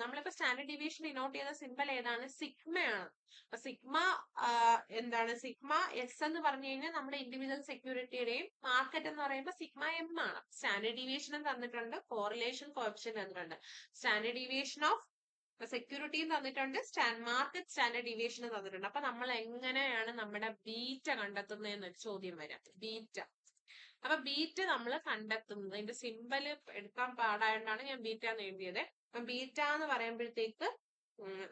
നമ്മളിപ്പോ സ്റ്റാൻഡേർഡ് ഡീവിയേഷൻ ഡിനോട്ട് ചെയ്യുന്ന സിമ്പൽ ഏതാണ്? സിഗ്മയാണ്. അപ്പൊ സിഗ്മ എന്താണ്? സിഗ്മ എസ് എന്ന് പറഞ്ഞു കഴിഞ്ഞാൽ നമ്മുടെ ഇൻഡിവിജ്വൽ സെക്യൂരിറ്റിയുടെയും, മാർക്കറ്റ് എന്ന് പറയുമ്പോൾ സിഗ്മ എം ആണ്. സ്റ്റാൻഡേർഡ് ഡീവിയേഷനും തന്നിട്ടുണ്ട്, കോറിലേഷൻ കോഎഫിഷ്യന്റ് തന്നിട്ടുണ്ട്. സ്റ്റാൻഡേർഡ് ഡീവിയേഷൻ ഓഫ് സെക്യൂരിറ്റിയും തന്നിട്ടുണ്ട്, മാർക്കറ്റ് സ്റ്റാൻഡേർഡ് ഡീവിയേഷനും തന്നിട്ടുണ്ട്. അപ്പൊ നമ്മൾ എങ്ങനെയാണ് നമ്മുടെ ബീറ്റ കണ്ടെത്തുന്നതെന്ന് ഒരു ചോദ്യം വരാം. ബീറ്റ. അപ്പൊ ബീറ്റ നമ്മൾ കണ്ടെത്തുന്നത്, ഇതിന്റെ സിമ്പൽ എടുക്കാൻ പാടായതുകൊണ്ടാണ് ഞാൻ ബീറ്റ എന്ന് എഴുതിയത്. അപ്പൊ ബീറ്റ എന്ന് പറയുമ്പോഴത്തേക്ക്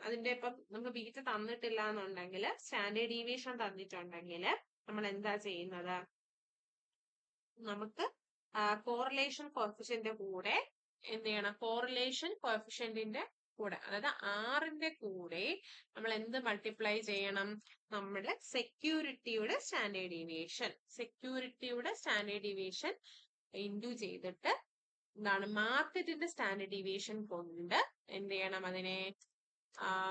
അതിന്റെ ഇപ്പം നമുക്ക് ബീറ്റ തന്നിട്ടില്ല എന്നുണ്ടെങ്കിൽ, സ്റ്റാൻഡേർഡ് ഡീവിയേഷൻ തന്നിട്ടുണ്ടെങ്കിൽ നമ്മൾ എന്താ ചെയ്യുന്നത്? നമുക്ക് കോറിലേഷൻ കോഎഫിഷ്യന്റ് കൂടെ എന്ത് ചെയ്യണം? കോറിലേഷൻ കോഎഫിഷ്യന്റിന്റെ കൂടെ, അതായത് ആറിന്റെ കൂടെ നമ്മൾ എന്ത് മൾട്ടിപ്ലൈ ചെയ്യണം? നമ്മുടെ സെക്യൂരിറ്റിയുടെ സ്റ്റാൻഡേർഡ് ഡീവിയേഷൻ ഇൻഡു ചെയ്തിട്ട് എന്താണ്? മാർക്കറ്റിന്റെ സ്റ്റാൻഡേർഡ് ഡീവിയേഷൻ കൊണ്ട് എന്ത് ചെയ്യണം? അതിനെ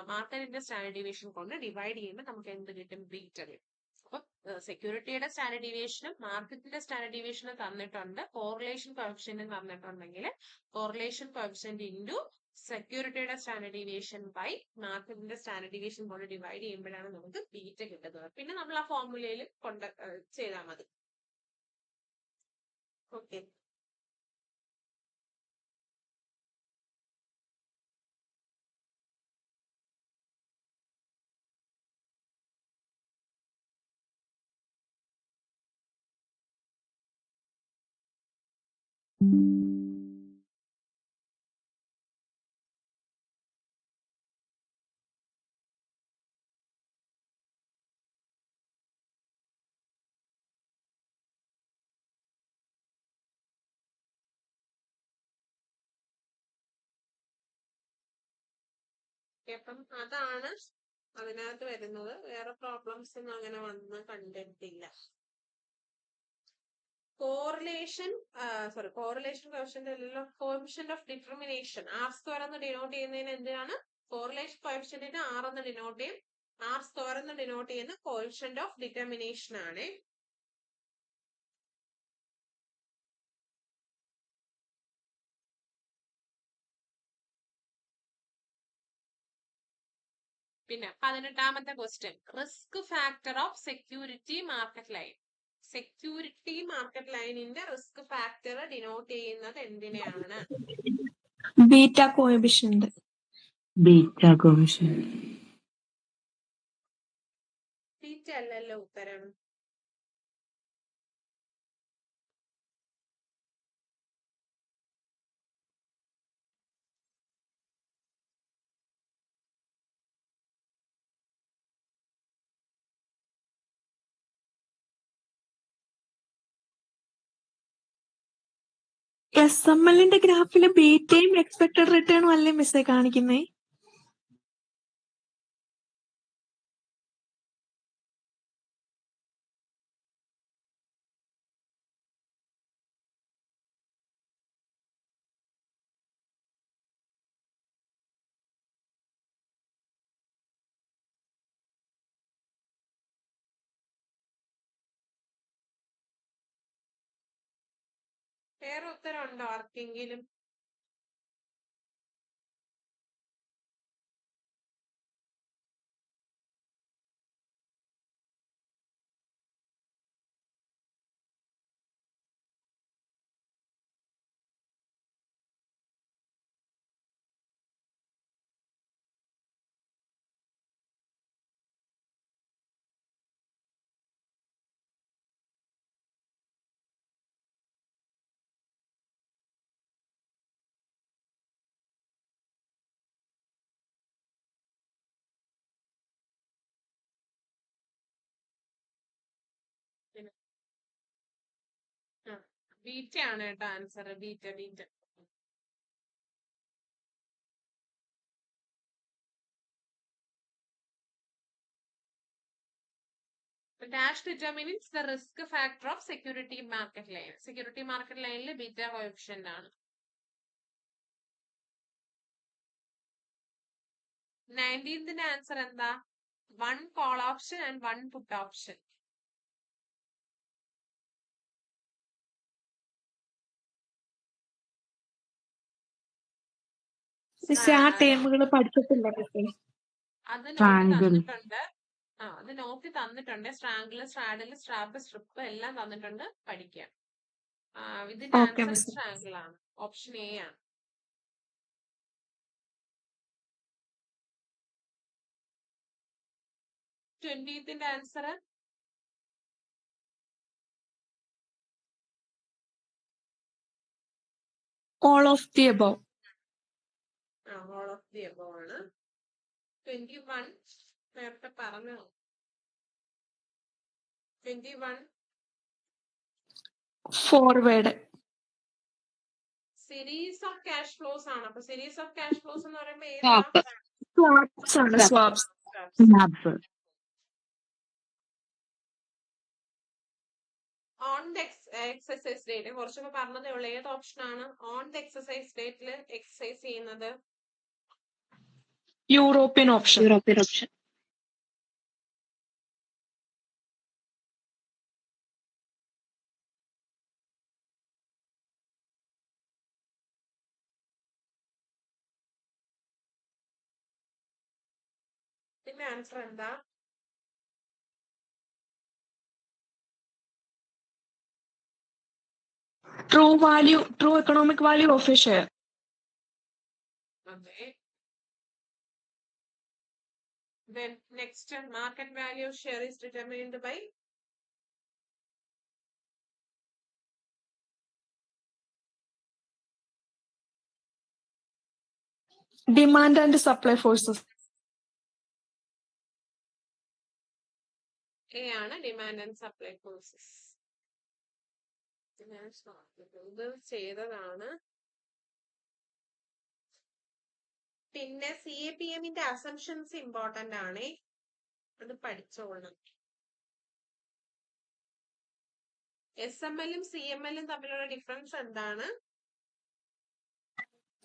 മാർക്കറ്റിന്റെ സ്റ്റാൻഡേർഡ് ഡീവിയേഷൻ കൊണ്ട് ഡിവൈഡ് ചെയ്യുമ്പോൾ നമുക്ക് എന്ത് കിട്ടും? ബീറ്റ കിട്ടും. അപ്പൊ സെക്യൂരിറ്റിയുടെ സ്റ്റാൻഡേർഡ് ഡീവിയേഷനും മാർക്കറ്റിന്റെ സ്റ്റാൻഡേർഡ് ഡീവിയേഷനും തന്നിട്ടുണ്ട്, കോറിലേഷൻ കോഎഫിഷ്യന്റും തന്നിട്ടുണ്ടെങ്കിൽ കോറിലേഷൻ കോഎഫിഷ്യന്റ് ഇൻഡു സെക്യൂരിറ്റിയുടെ സ്റ്റാൻഡേർഡ് ഡീവിയേഷൻ ബൈ മാർക്കറ്റിന്റെ സ്റ്റാൻഡേർഡ് ഡീവിയേഷൻ കൊണ്ട് ഡിവൈഡ് ചെയ്യുമ്പോഴാണ് നമുക്ക് ബീറ്റ കിട്ടുന്നത്. പിന്നെ നമ്മൾ ആ ഫോർമുലയിൽ ചെയ്താൽ മതി. ഓക്കെ. അപ്പം അതാണ് അതിനകത്ത് വരുന്നത്. വേറെ പ്രോബ്ലംസ് ഒന്നും അങ്ങനെ വന്ന് കണ്ടിട്ടില്ല. കോറിലേഷൻ കോഎഫിഷ്യന്റ് അല്ലല്ലോ, coefficient of determination. R square എന്ന് ഡിനോട്ട് ചെയ്യുന്നതിന് എന്തിനാണ്? കോറിലേഷൻ കോഎഫിഷ്യന്റിന് ആർ എന്ന് ഡിനോട്ട് ചെയ്യും. ആർ സ്ക്വയർ എന്ന് ഡിനോട്ട് ചെയ്യുന്ന കോഎഫിഷ്യന്റ് ഓഫ് ഡിറ്റർമിനേഷൻ ആണ്. പിന്നെ 18ാമത്തെ question, risk factor of security market line. Security market ലൈനിന്റെ റിസ്ക് ഫാക്ടർ ഡിനോട്ട് ചെയ്യുന്നത് എന്തിനെയാണ്? Beta coefficient. ബീറ്റ അല്ലല്ലോ ഉത്തരം. SML-ന്റെ ഗ്രാഫില് ബീറ്റയും എക്സ്പെക്ടഡ് റിട്ടേണും അല്ലേ മിസ്സേ കാണിക്കുന്നേ? വേറെ ഉത്തരം ഉണ്ടോ ആർക്കെങ്കിലും? ബീറ്റ ആണ് കേട്ടോ answer. Beta. Dash determines the risk factor of security market line. Security market ലൈനിൽ ബീറ്റ കോഎഫിഷ്യന്റ് ആണ്. 19th ആൻസർ എന്താ? 1 call option and 1 put option. ആ ടേമുകൾ പഠിച്ചിട്ടില്ല കേട്ടോ. അത് നോക്കി തന്നിട്ടുണ്ട്. അത് നോക്കി തന്നിട്ടുണ്ട്. സ്ട്രാങ്കിള്, സ്ട്രാഡില്, സ്ട്രാപ്പ്, സ്ട്രിപ്പ് എല്ലാം തന്നിട്ടുണ്ട്. പഠിക്കാം. ഇതിന്റെ Okay, ആൻസർ miss. സ്ട്രാങ്കിൾ ആണ്. ഓപ്ഷൻ എ ആണ്. ട്വന്റിത്തിന്റെ answer All of the above. All of the above ആണ്. 21 നേരത്തെ പറഞ്ഞു. 21 Forward. Series of cash flows ആണ്. അപ്പൊ സീരീസ് ഓഫ് ക്യാഷ് ഫ്ലോസ് എന്ന് പറയുമ്പോ ഏതാ? Swaps ആണ്, swaps. On the exercise date കുറച്ചൊക്കെ പറഞ്ഞതേ ഉള്ളൂ. ഏത് ഓപ്ഷൻ ആണ് ഓൺ ദ എക്സസൈസ് ഡേറ്റിൽ എക്സസൈസ് ചെയ്യുന്നത്? European option. European option. ഇതിന്റെ ആൻസർ എന്താ? True economic value of a share. Okay. Then next, market value of share is determined by Demand and supply forces. A ആണ് ഡിമാൻഡ് ആൻഡ് സപ്ലൈ ഫോഴ്സസ്. ഇത് ചെയ്തതാണ്. പിന്നെ CAPMന്റെ അസംഷൻസ് ഇമ്പോർട്ടന്റ് ആണ്. അത് പഠിച്ചോളണം. SMLും CMLും തമ്മിലുള്ള ഡിഫറൻസ് എന്താണ്?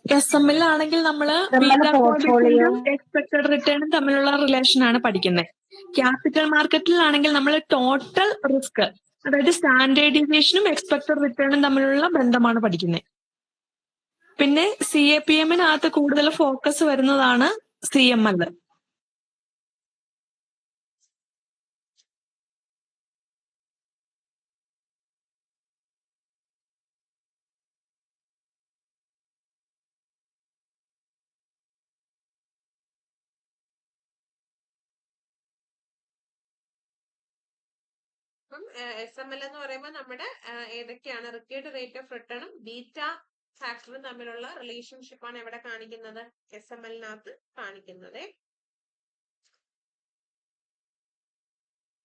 SML ആണെങ്കിൽ നമ്മള് ബീറ്റാ കോഎഫിഷ്യന്റും എക്സ്പെക്ടഡ് റിട്ടേണും തമ്മിലുള്ള റിലേഷൻ ആണ് പഠിക്കുന്നത്. ക്യാപിറ്റൽ മാർക്കറ്റിലാണെങ്കിൽ നമ്മൾ ടോട്ടൽ റിസ്ക്, അതായത് സ്റ്റാൻഡേർഡ് ഡീവിയേഷനും എക്സ്പെക്ടഡ് റിട്ടേണും തമ്മിലുള്ള ബന്ധമാണ് പഠിക്കുന്നത്. പിന്നെ CAPMനകത്ത് കൂടുതൽ ഫോക്കസ് വരുന്നതാണ് CML. SML എന്ന് പറയുമ്പോൾ നമ്മുടെ ഏതൊക്കെയാണ് റിക്വയർഡ് റേറ്റ് ഓഫ് റിട്ടേണും ബീറ്റ ഫാക്ടറും തമ്മിലുള്ള റിലേഷൻഷിപ്പ് ആണ് എവിടെ കാണിക്കുന്നത്? SMLനകത്ത് കാണിക്കുന്നത്.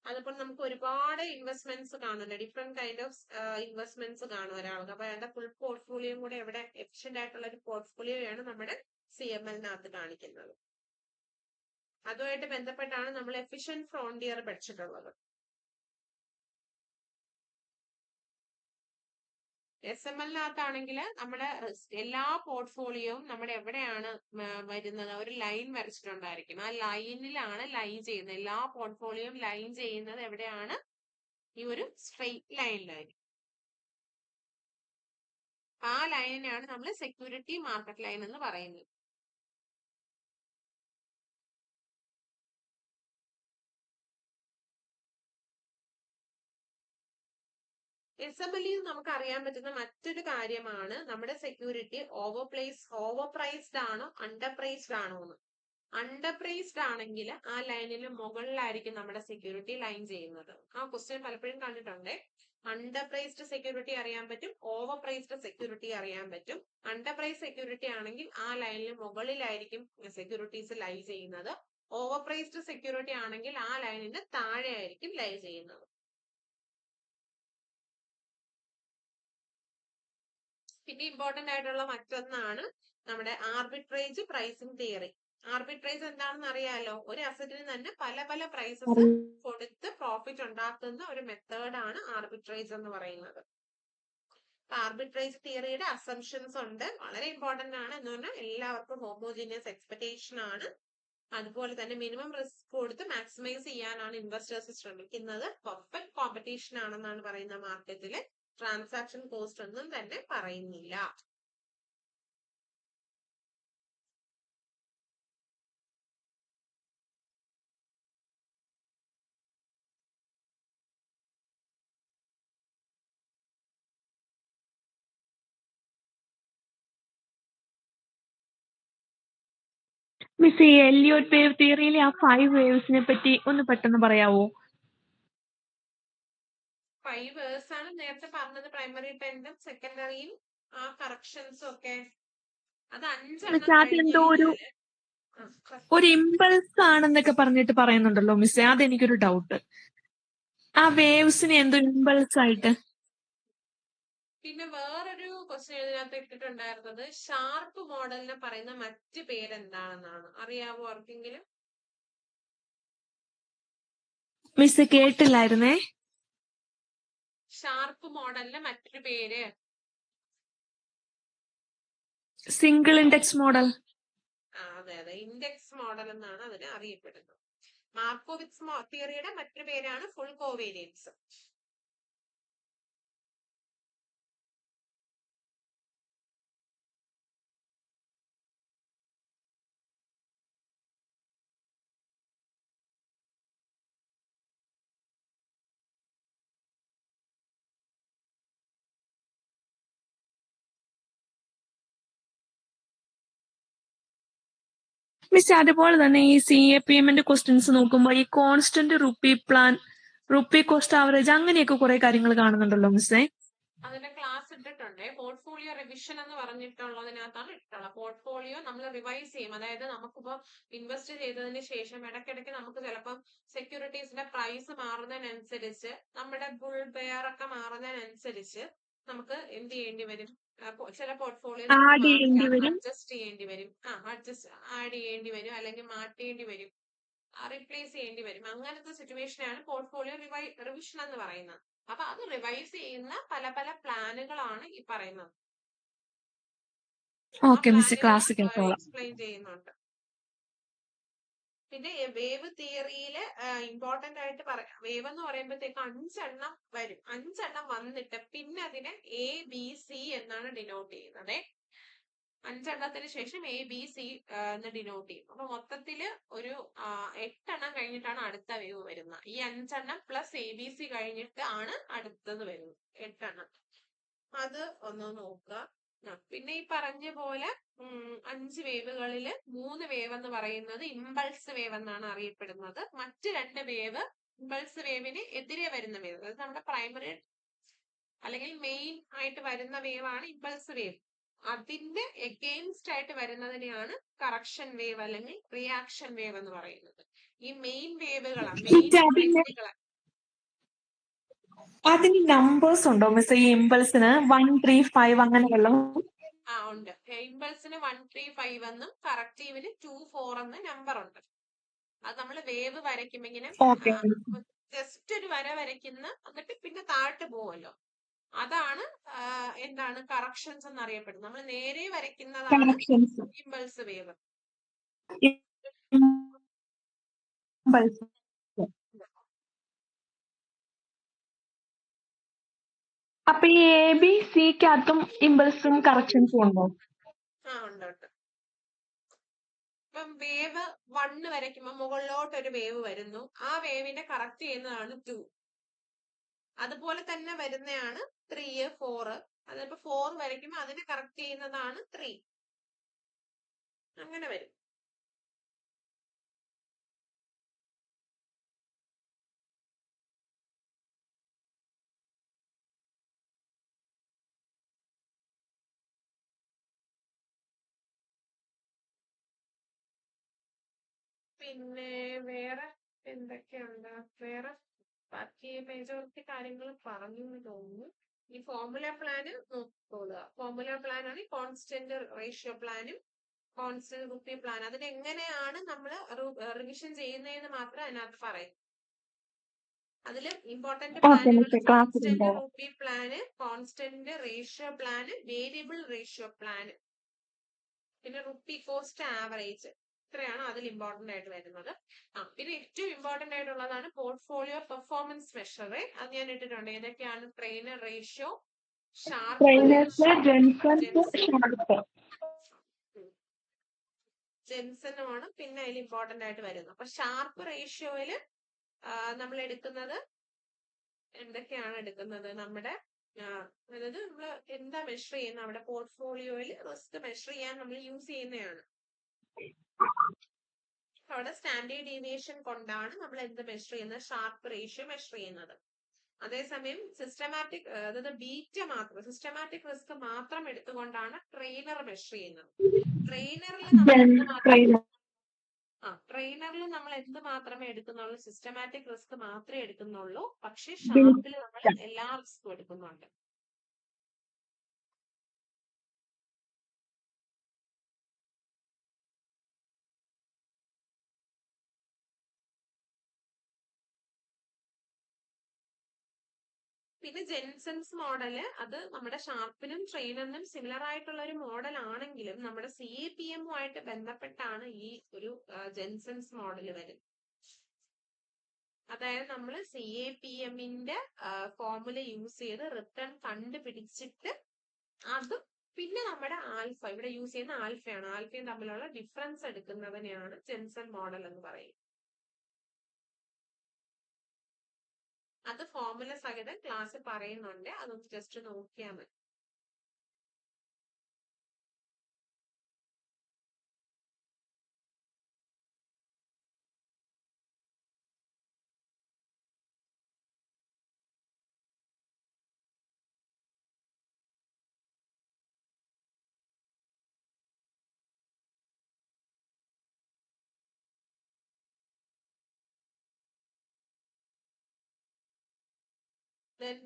അതുപോലെ നമുക്ക് ഒരുപാട് ഇൻവെസ്റ്റ്മെന്റ്സ് കാണുന്നുണ്ട്. ഡിഫറെന്റ് കൈൻഡ് ഓഫ് ഇൻവെസ്റ്റ്മെന്റ്സ് കാണും ഒരാൾക്ക്. അപ്പൊ അതിന്റെ ഫുൾ പോർട്ട്ഫോളിയോ കൂടെ എവിടെ എഫിഷ്യന്റ് ആയിട്ടുള്ള ഒരു പോർട്ട്ഫോളിയോയാണ് നമ്മുടെ CMLനകത്ത് കാണിക്കുന്നത്. അതുമായിട്ട് ബന്ധപ്പെട്ടാണ് നമ്മൾ എഫിഷ്യന്റ് ഫ്രോണ്ടിയർ പഠിച്ചിട്ടുള്ളത്. SMLനകത്താണെങ്കിൽ നമ്മുടെ എല്ലാ പോർട്ട്ഫോളിയോയും നമ്മുടെ എവിടെയാണ് വരുന്നത്? ഒരു ലൈൻ വരച്ചിട്ടുണ്ടായിരിക്കും. ആ ലൈനിലാണ് ലൈൻ ചെയ്യുന്നത്. എല്ലാ പോർട്ട്ഫോളിയോയും ലൈൻ ചെയ്യുന്നത് എവിടെയാണ്? ഈ ഒരു സ്ട്രെയിറ്റ് ലൈനിലായിരിക്കും. ആ ലൈനിനെയാണ് നമ്മൾ സെക്യൂരിറ്റി മാർക്കറ്റ് ലൈൻ എന്ന് പറയുന്നത്. SMLയിൽ നമുക്ക് അറിയാൻ പറ്റുന്ന മറ്റൊരു കാര്യമാണ് നമ്മുടെ സെക്യൂരിറ്റി ഓവർ പ്രൈസ്ഡ് ആണോ അണ്ടർ പ്രൈസ്ഡ് ആണോ എന്ന്. അണ്ടർ പ്രൈസ്ഡ് ആണെങ്കിൽ ആ ലൈനിന് മുകളിലായിരിക്കും നമ്മുടെ സെക്യൂരിറ്റി ലൈൻ ചെയ്യുന്നത്. ആ ക്വസ്റ്റ്യൻ പലപ്പോഴും കണ്ടിട്ടുണ്ട്. അണ്ടർ പ്രൈസ്ഡ് സെക്യൂരിറ്റി അറിയാൻ പറ്റും, ഓവർ പ്രൈസ്ഡ് സെക്യൂരിറ്റി അറിയാൻ പറ്റും. അണ്ടർ പ്രൈസ് സെക്യൂരിറ്റി ആണെങ്കിൽ ആ ലൈനിന് മുകളിലായിരിക്കും സെക്യൂരിറ്റീസ് ലൈ ചെയ്യുന്നത്. ഓവർ പ്രൈസ്ഡ് സെക്യൂരിറ്റി ആണെങ്കിൽ ആ ലൈനിന് താഴെ ആയിരിക്കും ലൈ ചെയ്യുന്നത്. പിന്നെ ഇമ്പോർട്ടന്റ് ആയിട്ടുള്ള മറ്റൊന്നാണ് നമ്മുടെ ആർബിട്രേജ് പ്രൈസിംഗ് തിയറി. ആർബിട്രേജ് എന്താണെന്ന് അറിയാലോ, ഒരു അസറ്റിന് തന്നെ പല പല പ്രൈസസ് കൊടുത്ത് പ്രോഫിറ്റ് ഉണ്ടാക്കുന്ന ഒരു മെത്തേഡാണ് ആർബിട്രേജ് എന്ന് പറയുന്നത്. ആർബിട്രേജ് തിയറിയുടെ അസംഷൻസ് ഉണ്ട്, വളരെ ഇമ്പോർട്ടന്റ് ആണ്. എന്ന് പറഞ്ഞാൽ എല്ലാവർക്കും ഹോമോജീനിയസ് എക്സ്പെക്ടേഷൻ ആണ്. അതുപോലെ തന്നെ മിനിമം റിസ്ക് കൊടുത്ത് മാക്സിമൈസ് ചെയ്യാനാണ് ഇൻവെസ്റ്റേഴ്സ് ശ്രമിക്കുന്നത്. പെർഫെക്റ്റ് കോമ്പറ്റീഷൻ ആണെന്നാണ് പറയുന്ന മാർക്കറ്റില്. ട്രാൻസാക്ഷൻ കോസ്റ്റ് ഒന്നും തന്നെ പറയുന്നില്ല. മിസ് ഈ എല്ലിയോട്ട് വേവ് തിയറിയിലെ ആ 5 വേവ്സിനെ പറ്റി ഒന്ന് പെട്ടെന്ന് പറയാവോ? 5 വേഴ്സ് ആണ് നേരത്തെ പറഞ്ഞത്, പ്രൈമറി ട്രെൻഡും സെക്കൻഡറിയും ആ കറക്ഷൻസും ഒക്കെ. അത് 5 എണ്ണം അതെന്തോ കഴിഞ്ഞാല് ഒരു ഇമ്പൾസ് ആണെന്നൊക്കെ പറഞ്ഞിട്ട് പറയുന്നുണ്ടല്ലോ മിസ്സേ, അതെനിക്കൊരു ഡൗട്ട്. ആ വേവ്സിനെ എന്തോ ഇമ്പൾസ് ആയിട്ട്. പിന്നെ വേറൊരു ക്വസ്റ്റ്യൻ ഇതിനകത്ത് ഇട്ടിട്ടുണ്ടായിരുന്നത് ഷാർപ്പ് മോഡലിനെ പറയുന്ന മറ്റു പേരെന്താണെന്നാണ്. അറിയാവോ ആർക്കെങ്കിലും? മിസ് കേട്ടില്ലായിരുന്നേ. ഷാർപ്പ് മോഡലിന്റെ മറ്റൊരു പേര് സിംഗിൾ ഇൻഡെക്സ് മോഡൽ. അതെ അതെ, ഇൻഡെക്സ് മോഡൽ എന്നാണ് അതിന് അറിയപ്പെടുന്നത്. മാർക്കോവിറ്റ്സ് തിയറിയുടെ മറ്റൊരു പേരാണ് ഫുൾ കോവേരിയൻസ്. മിസ് അതുപോലെ തന്നെ ഈ CAPM ക്വസ്റ്റ്യൻസ് നോക്കുമ്പോൾ ഈ കോൺസ്റ്റന്റ് റുപ്പി കോസ്റ്റ് ആവറേജ് അങ്ങനെയൊക്കെ കുറെ കാര്യങ്ങൾ കാണുന്നുണ്ടല്ലോ മിസ്സേ. അതിന്റെ ക്ലാസ് ഇട്ടിട്ടുണ്ട്. പോർട്ട്ഫോളിയോ റിവിഷൻ എന്ന് പറഞ്ഞിട്ടുള്ളതിനകത്താണ് ഇട്ടിട്ടുള്ളത്. പോർട്ട്ഫോളിയോ നമ്മൾ റിവൈസ് ചെയ്യും. അതായത് നമുക്കിപ്പോ ഇൻവെസ്റ്റ് ചെയ്തതിന് ശേഷം ഇടയ്ക്കിടയ്ക്ക് നമുക്ക് ചിലപ്പോൾ സെക്യൂരിറ്റീസിന്റെ പ്രൈസ് മാറുന്നതിനനുസരിച്ച് നമ്മുടെ ബുൾ ബെയർ ഒക്കെ മാറുന്നതിനനുസരിച്ച് നമുക്ക് എന്ത് ചെയ്യേണ്ടി വരും? ചില പോർട്ട്ഫോളിയോ ആഡ് ചെയ്യേണ്ടി വരും, അഡ്ജസ്റ്റ് ചെയ്യേണ്ടി വരും. ആഡ് ചെയ്യേണ്ടി വരും, അല്ലെങ്കിൽ മാറ്റേണ്ടി വരും, റീപ്ലേസ് ചെയ്യേണ്ടി വരും. അങ്ങനത്തെ സിറ്റുവേഷനാണ് പോർട്ട്ഫോളിയോ റിവിഷൻ എന്ന് പറയുന്നത്. അപ്പൊ അത് റിവൈസ് ചെയ്യുന്ന പല പല പ്ലാനുകളാണ് ഈ പറയുന്നത്. ഓക്കെ മിസ്, ക്ലാസ് കേട്ടോളാം. എക്സ്പ്ലെയിൻ ചെയ്യുന്നുണ്ട്. പിന്നെ വേവ് തിയറിയിൽ ഇമ്പോർട്ടന്റ് ആയിട്ട് പറയാം, വേവ് എന്ന് പറയുമ്പോഴത്തേക്ക് 5 എണ്ണം വരും. 5 എണ്ണം വന്നിട്ട് പിന്നെ അതിനെ ABC എന്നാണ് ഡിനോട്ട് ചെയ്യുന്നത്. 5 എണ്ണത്തിന് ശേഷം ABC എന്ന് ഡിനോട്ട് ചെയ്യും. അപ്പൊ മൊത്തത്തില് ഒരു 8 എണ്ണം കഴിഞ്ഞിട്ടാണ് അടുത്ത വേവ് വരുന്നത്. ഈ 5 എണ്ണം പ്ലസ് ABC കഴിഞ്ഞിട്ട് ആണ് അടുത്തത് വരുന്നത്, 8 എണ്ണം. അത് ഒന്ന് നോക്കുക. പിന്നെ ഈ പറഞ്ഞ പോലെ 5 വേവുകളില് 3 വേവ് എന്ന് പറയുന്നത് ഇമ്പൾസ് വേവ് എന്നാണ് അറിയപ്പെടുന്നത്. മറ്റ് 2 വേവ് ഇമ്പൾസ് വേവിന് എതിരെ വരുന്ന വേവ്, അതായത് നമ്മുടെ പ്രൈമറി അല്ലെങ്കിൽ മെയിൻ ആയിട്ട് വരുന്ന വേവ് ആണ് ഇമ്പൾസ് വേവ്. അതിന്റെ എഗെയിൻസ്റ്റ് ആയിട്ട് വരുന്നതിനെയാണ് കറക്ഷൻ വേവ് അല്ലെങ്കിൽ റിയാക്ഷൻ വേവ് എന്ന് പറയുന്നത്. ഈ മെയിൻ വേവുകളാണ്, മെയിൻ ട്രെൻഡുകളാണ്. അതിന് നമ്പേഴ്സ് ഉണ്ടോ മിസ് ഈ ഇമ്പൾസിന്? 1, 3, 5 അങ്ങനെ വല്ലതും? ഉണ്ട്. ഇമ്പൾസിന് 1, 3, 5 എന്നും കറക്റ്റീവിന് 2, 4 എന്ന നമ്പർ ഉണ്ട്. അത് നമ്മൾ വേവ് വരയ്ക്കുമ്പോ ഇങ്ങനെ ജസ്റ്റ് ഒരു വര വരയ്ക്കുന്ന, എന്നിട്ട് പിന്നെ താഴോട്ട് പോവല്ലോ, അതാണ് എന്താണ് കറക്ഷൻസ് എന്നറിയപ്പെടുന്നത്. നമ്മൾ നേരെ വരയ്ക്കുന്നതാണ് ഇമ്പൾസ് വേവ്. അപ്പൊ ഈ ABCക്കകത്തും ഇമ്പൾസും കറക്ഷൻസും ഉണ്ടോ? ഉണ്ട്. ഇപ്പം വേവ് 1 വരയ്ക്കുമ്പോ മുകളിലോട്ട് ഒരു വേവ് വരുന്നു, ആ വേവിനെ കറക്റ്റ് ചെയ്യുന്നതാണ് 2. അതുപോലെ തന്നെ വരുന്നതാണ് 3, 4. അതിപ്പോ 4 വരയ്ക്കുമ്പോ അതിനെ കറക്റ്റ് ചെയ്യുന്നതാണ് 3. അങ്ങനെ വരും. പിന്നെ വേറെ എന്തൊക്കെയുണ്ട്? വേറെ ബാക്കി മേജോറിറ്റി കാര്യങ്ങൾ പറഞ്ഞു എന്ന് തോന്നുന്നു. ഈ ഫോർമുല പ്ലാന് നോക്കുക. ഫോർമുല പ്ലാൻ ആണ് കോൺസ്റ്റന്റ് റേഷ്യോ പ്ലാനും കോൺസ്റ്റന്റ് റുപ്പി പ്ലാൻ. അതിനെങ്ങനെയാണ് നമ്മൾ റിവിഷൻ ചെയ്യുന്നതെന്ന് മാത്രം അതിനകത്ത് പറയും. അതിൽ ഇമ്പോർട്ടന്റ് ഓക്കെ പ്ലാനുകൾ മിസ്സേ, കോൺസ്റ്റന്റ് ക്ലാസ്സിലുണ്ടാവും. Rupee plan, constant ratio plan, variable ratio plan, പിന്നെ റുപ്പി കോസ്റ്റ് ആവറേജ്. ഇത്രയാണ് അതിൽ ഇമ്പോർട്ടന്റ് ആയിട്ട് വരുന്നത്. പിന്നെ ഏറ്റവും ഇമ്പോർട്ടന്റ് ആയിട്ടുള്ളതാണ് പോർട്ട്ഫോളിയോ പെർഫോമൻസ് മെഷർ. അത് ഞാൻ ഇട്ടിട്ടുണ്ട്. ഏതൊക്കെയാണ്? Treynor ratio, Sharpe Treynor's, ratio, Jensen's, Sharpe. ജെൻസനുമാണ് പിന്നെ അതിൽ ഇമ്പോർട്ടന്റ് ആയിട്ട് വരുന്നത്. അപ്പൊ ഷാർപ്പ് റേഷ്യോയില് നമ്മൾ എടുക്കുന്നത് എന്തൊക്കെയാണ് എടുക്കുന്നത്? നമ്മുടെ അതായത് നമ്മൾ എന്താ മെഷർ ചെയ്യുന്നത്? നമ്മുടെ പോർട്ട്ഫോളിയോയിൽ റിസ്ക് മെഷർ ചെയ്യാൻ നമ്മൾ യൂസ് ചെയ്യുന്നതാണ്. അവിടെ സ്റ്റാൻഡേർഡ് ഡീവിയേഷൻ കൊണ്ടാണ് നമ്മൾ എന്ത് മെഷർ ചെയ്യുന്നത്? ഷാർപ്പ് റേഷ്യോ മെഷർ ചെയ്യുന്നത്. അതേസമയം സിസ്റ്റമാറ്റിക്, അതായത് ബീറ്റ മാത്രം, സിസ്റ്റമാറ്റിക് റിസ്ക് മാത്രം എടുത്തുകൊണ്ടാണ് ട്രെയിനർ മെഷർ ചെയ്യുന്നത്. ട്രെയിനറിൽ നമ്മൾ എന്ത് മാത്രമേ എടുക്കുന്നുള്ളൂ? സിസ്റ്റമാറ്റിക് റിസ്ക് മാത്രമേ എടുക്കുന്നുള്ളൂ. പക്ഷെ ഷാർപ്പിൽ നമ്മൾ എല്ലാ റിസ്കും എടുക്കുന്നുണ്ട്. പിന്നെ ജെൻസൺസ് മോഡല്, അത് നമ്മുടെ ഷാർപ്പിനും ട്രെയിനറിനും സിമിലർ ആയിട്ടുള്ള ഒരു മോഡൽ ആണെങ്കിലും നമ്മുടെ CAPM-ഉമായിട്ട് ബന്ധപ്പെട്ടാണ് ഈ ഒരു ജെൻസൺസ് മോഡൽ വരുന്നത്. അതായത് നമ്മൾ CAPM-ന്റെ ഫോർമുല യൂസ് ചെയ്ത് റിട്ടേൺ കണ്ടുപിടിച്ചിട്ട് അത് പിന്നെ നമ്മുടെ ആൽഫ, ഇവിടെ യൂസ് ചെയ്യുന്ന ആൽഫയാണ്, ആൽഫയും തമ്മിലുള്ള ഡിഫറൻസ് എടുക്കുന്നതിനെയാണ് ജെൻസൺ മോഡൽ എന്ന് പറയുന്നത്. അത് ഫോർമുല സഹിതം ക്ലാസ് പറയുന്നുണ്ട്. അതൊന്ന് ജസ്റ്റ് നോക്കിയാൽ മതി.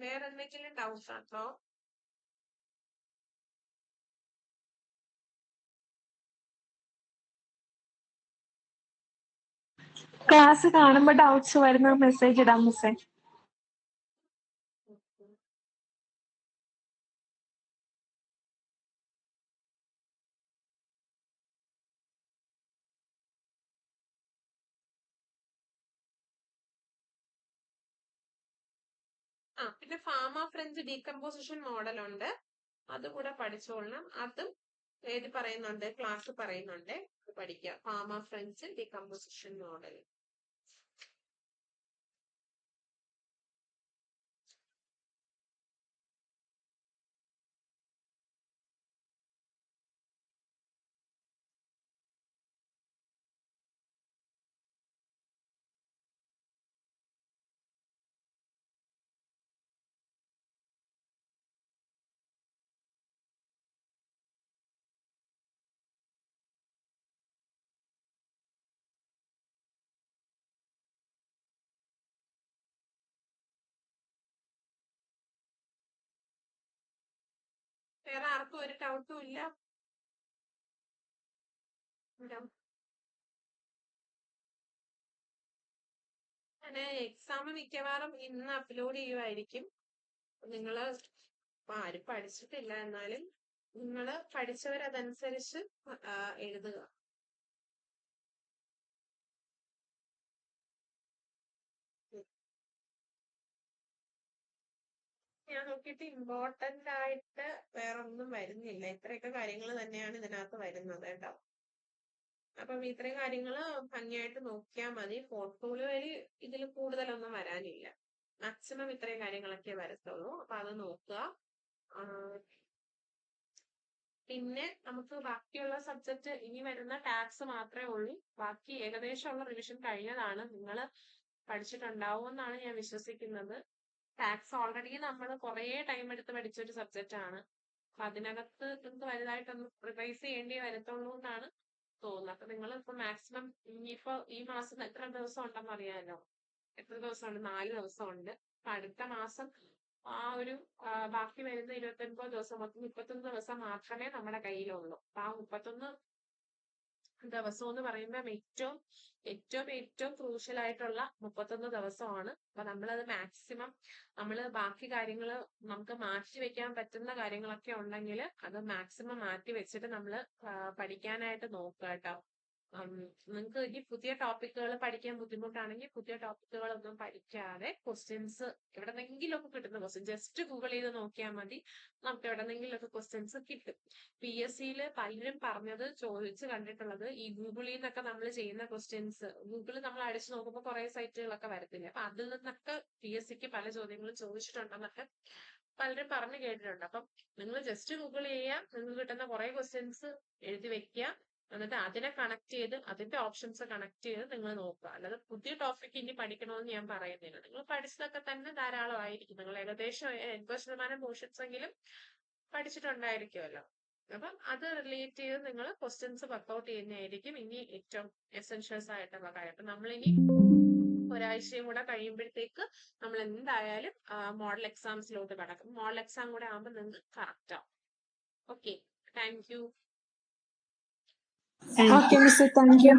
വേറെ എന്തെങ്കിലും ഡൗട്ട്സ് ആണോ? ക്ലാസ് കാണുമ്പോൾ ഡൗട്ട്സ് വരുന്ന മെസ്സേജ് ഇടാം മിസ്സേ. പിന്നെ ഫാമ ഫ്രഞ്ച് ഡീകമ്പോസിഷൻ മോഡൽ ഉണ്ട്. അതുകൂടെ പഠിച്ചോളണം. അതും പറയുന്നുണ്ട്, ക്ലാസ് പറയുന്നുണ്ട്, പഠിക്കുക. Pharma French decomposition model. വേറെ ആർക്കും ഒരു ഡൗട്ടും ഇല്ല? എക്സാം മിക്കവാറും ഇന്ന് അപ്ലോഡ് ചെയ്യുമായിരിക്കും. നിങ്ങള് ആരും പഠിച്ചിട്ടില്ല, എന്നാലും നിങ്ങള് പഠിച്ചവരതനുസരിച്ച് എഴുതുക. ഞാൻ നോക്കിയിട്ട് ഇമ്പോർട്ടന്റ് ആയിട്ട് വേറെ ഒന്നും വരുന്നില്ല. ഇത്രയൊക്കെ കാര്യങ്ങൾ തന്നെയാണ് ഇതിനകത്ത് വരുന്നത് കേട്ടോ. അപ്പം ഇത്രയും കാര്യങ്ങൾ ഭംഗിയായിട്ട് നോക്കിയാൽ മതി. പോർട്ട്ഫോളിയോയിൽ ഇതിൽ കൂടുതലൊന്നും വരാനില്ല. മാക്സിമം ഇത്രയും കാര്യങ്ങളൊക്കെ വരത്തുള്ളൂ. അപ്പൊ അത് നോക്കുക. പിന്നെ നമുക്ക് ബാക്കിയുള്ള സബ്ജക്ട് ഇനി വരുന്ന ടാക്സ് മാത്രമേ ഉള്ളൂ. ബാക്കി ഏകദേശമുള്ള റിവിഷൻ കഴിഞ്ഞതാണ്. നിങ്ങൾ പഠിച്ചിട്ടുണ്ടാവുമെന്നാണ് ഞാൻ വിശ്വസിക്കുന്നത്. ടാക്സ് ഓൾറെഡി നമ്മൾ കുറെ ടൈം എടുത്ത് പഠിച്ചൊരു സബ്ജക്റ്റ് ആണ്. അപ്പൊ അതിനകത്ത് നിങ്ങൾക്ക് വലുതായിട്ടൊന്ന് റിവൈസ് ചെയ്യേണ്ടി വരത്തുള്ളൂ എന്നാണ് തോന്നുന്നത്. അപ്പൊ നിങ്ങൾ ഇപ്പൊ മാക്സിമം ഇനിയിപ്പോ ഈ മാസം എത്ര ദിവസം ഉണ്ടെന്ന് അറിയാലോ? എത്ര ദിവസമുണ്ട്? 4 ദിവസമുണ്ട്. അപ്പൊ അടുത്ത മാസം ആ ഒരു ബാക്കി വരുന്ന 29 ദിവസം, മൊത്തം 31 ദിവസം മാത്രമേ നമ്മുടെ കയ്യിലുള്ളൂ. അപ്പൊ ആ 31 ദിവസം എന്ന് പറയുമ്പോൾ ഏറ്റവും ഏറ്റവും ഏറ്റവും ക്രൂഷ്യൽ ആയിട്ടുള്ള 31 ദിവസമാണ്. അപ്പൊ നമ്മളത് മാക്സിമം നമ്മൾ ബാക്കി കാര്യങ്ങൾ നമുക്ക് മാറ്റി വെക്കാൻ പറ്റുന്ന കാര്യങ്ങളൊക്കെ ഉണ്ടെങ്കിൽ അത് മാക്സിമം മാറ്റി വെച്ചിട്ട് നമ്മൾ പഠിക്കാനായിട്ട് നോക്കുക കേട്ടോ. നിങ്ങൾക്ക് ഇനി പുതിയ ടോപ്പിക്കുകൾ പഠിക്കാൻ ബുദ്ധിമുട്ടാണെങ്കിൽ പുതിയ ടോപ്പിക്കുകളൊന്നും പഠിക്കാതെ ക്വസ്റ്റ്യൻസ് എവിടെന്നെങ്കിലുമൊക്കെ കിട്ടുന്ന ക്വസ്റ്റ്യൻ ജസ്റ്റ് ഗൂഗിൾ ചെയ്ത് നോക്കിയാൽ മതി, നമുക്ക് എവിടെന്നെങ്കിലുമൊക്കെ ക്വസ്റ്റ്യൻസ് കിട്ടും. PSCയിൽ പലരും പറഞ്ഞത് ചോദിച്ച് കണ്ടിട്ടുള്ളത് ഈ ഗൂഗിളിൽ നിന്നൊക്കെ നമ്മൾ ചെയ്യുന്ന ക്വസ്റ്റ്യൻസ് ഗൂഗിളിൽ നമ്മൾ അടിച്ചു നോക്കുമ്പോൾ കുറെ സൈറ്റുകളൊക്കെ വരത്തില്ല, അപ്പൊ അതിൽ നിന്നൊക്കെ PSCക്ക് പല ചോദ്യങ്ങളും ചോദിച്ചിട്ടുണ്ടെന്നൊക്കെ പലരും പറഞ്ഞു കേട്ടിട്ടുണ്ട്. അപ്പം നിങ്ങൾ ജസ്റ്റ് ഗൂഗിൾ ചെയ്യുക, നിങ്ങൾക്ക് കിട്ടുന്ന കുറെ ക്വസ്റ്റ്യൻസ് എഴുതി വെക്കുക, എന്നിട്ട് അതിനെ കണക്ട് ചെയ്ത് അതിന്റെ ഓപ്ഷൻസ് കണക്ട് ചെയ്ത് നിങ്ങൾ നോക്കുക. അല്ലാതെ പുതിയ ടോപ്പിക് ഇനി പഠിക്കണമെന്ന് ഞാൻ പറയുന്നില്ല, നിങ്ങൾ പഠിച്ചതൊക്കെ തന്നെ ധാരാളമായിരിക്കും. നിങ്ങൾ ഏകദേശം 80% പോർഷൻസ് എങ്കിലും പഠിച്ചിട്ടുണ്ടായിരിക്കുമല്ലോ. അപ്പം അത് റിലേറ്റ് ചെയ്ത് നിങ്ങൾ ക്വസ്റ്റ്യൻസ് വർക്ക്ഔട്ട് ചെയ്യുന്നതായിരിക്കും ഇനി ഏറ്റവും എസെൻഷ്യൽസ് ആയിട്ടുള്ള കാര്യം. അപ്പൊ നമ്മളിനി ഒരാഴ്ചയും കൂടെ കഴിയുമ്പോഴത്തേക്ക് നമ്മൾ എന്തായാലും മോഡൽ എക്സാംസിലോട്ട് കടക്കും. മോഡൽ എക്സാം കൂടെ ആകുമ്പോൾ നിങ്ങൾക്ക് കറക്റ്റ് ആവും. Okay, thank you. Okay miss, thank you.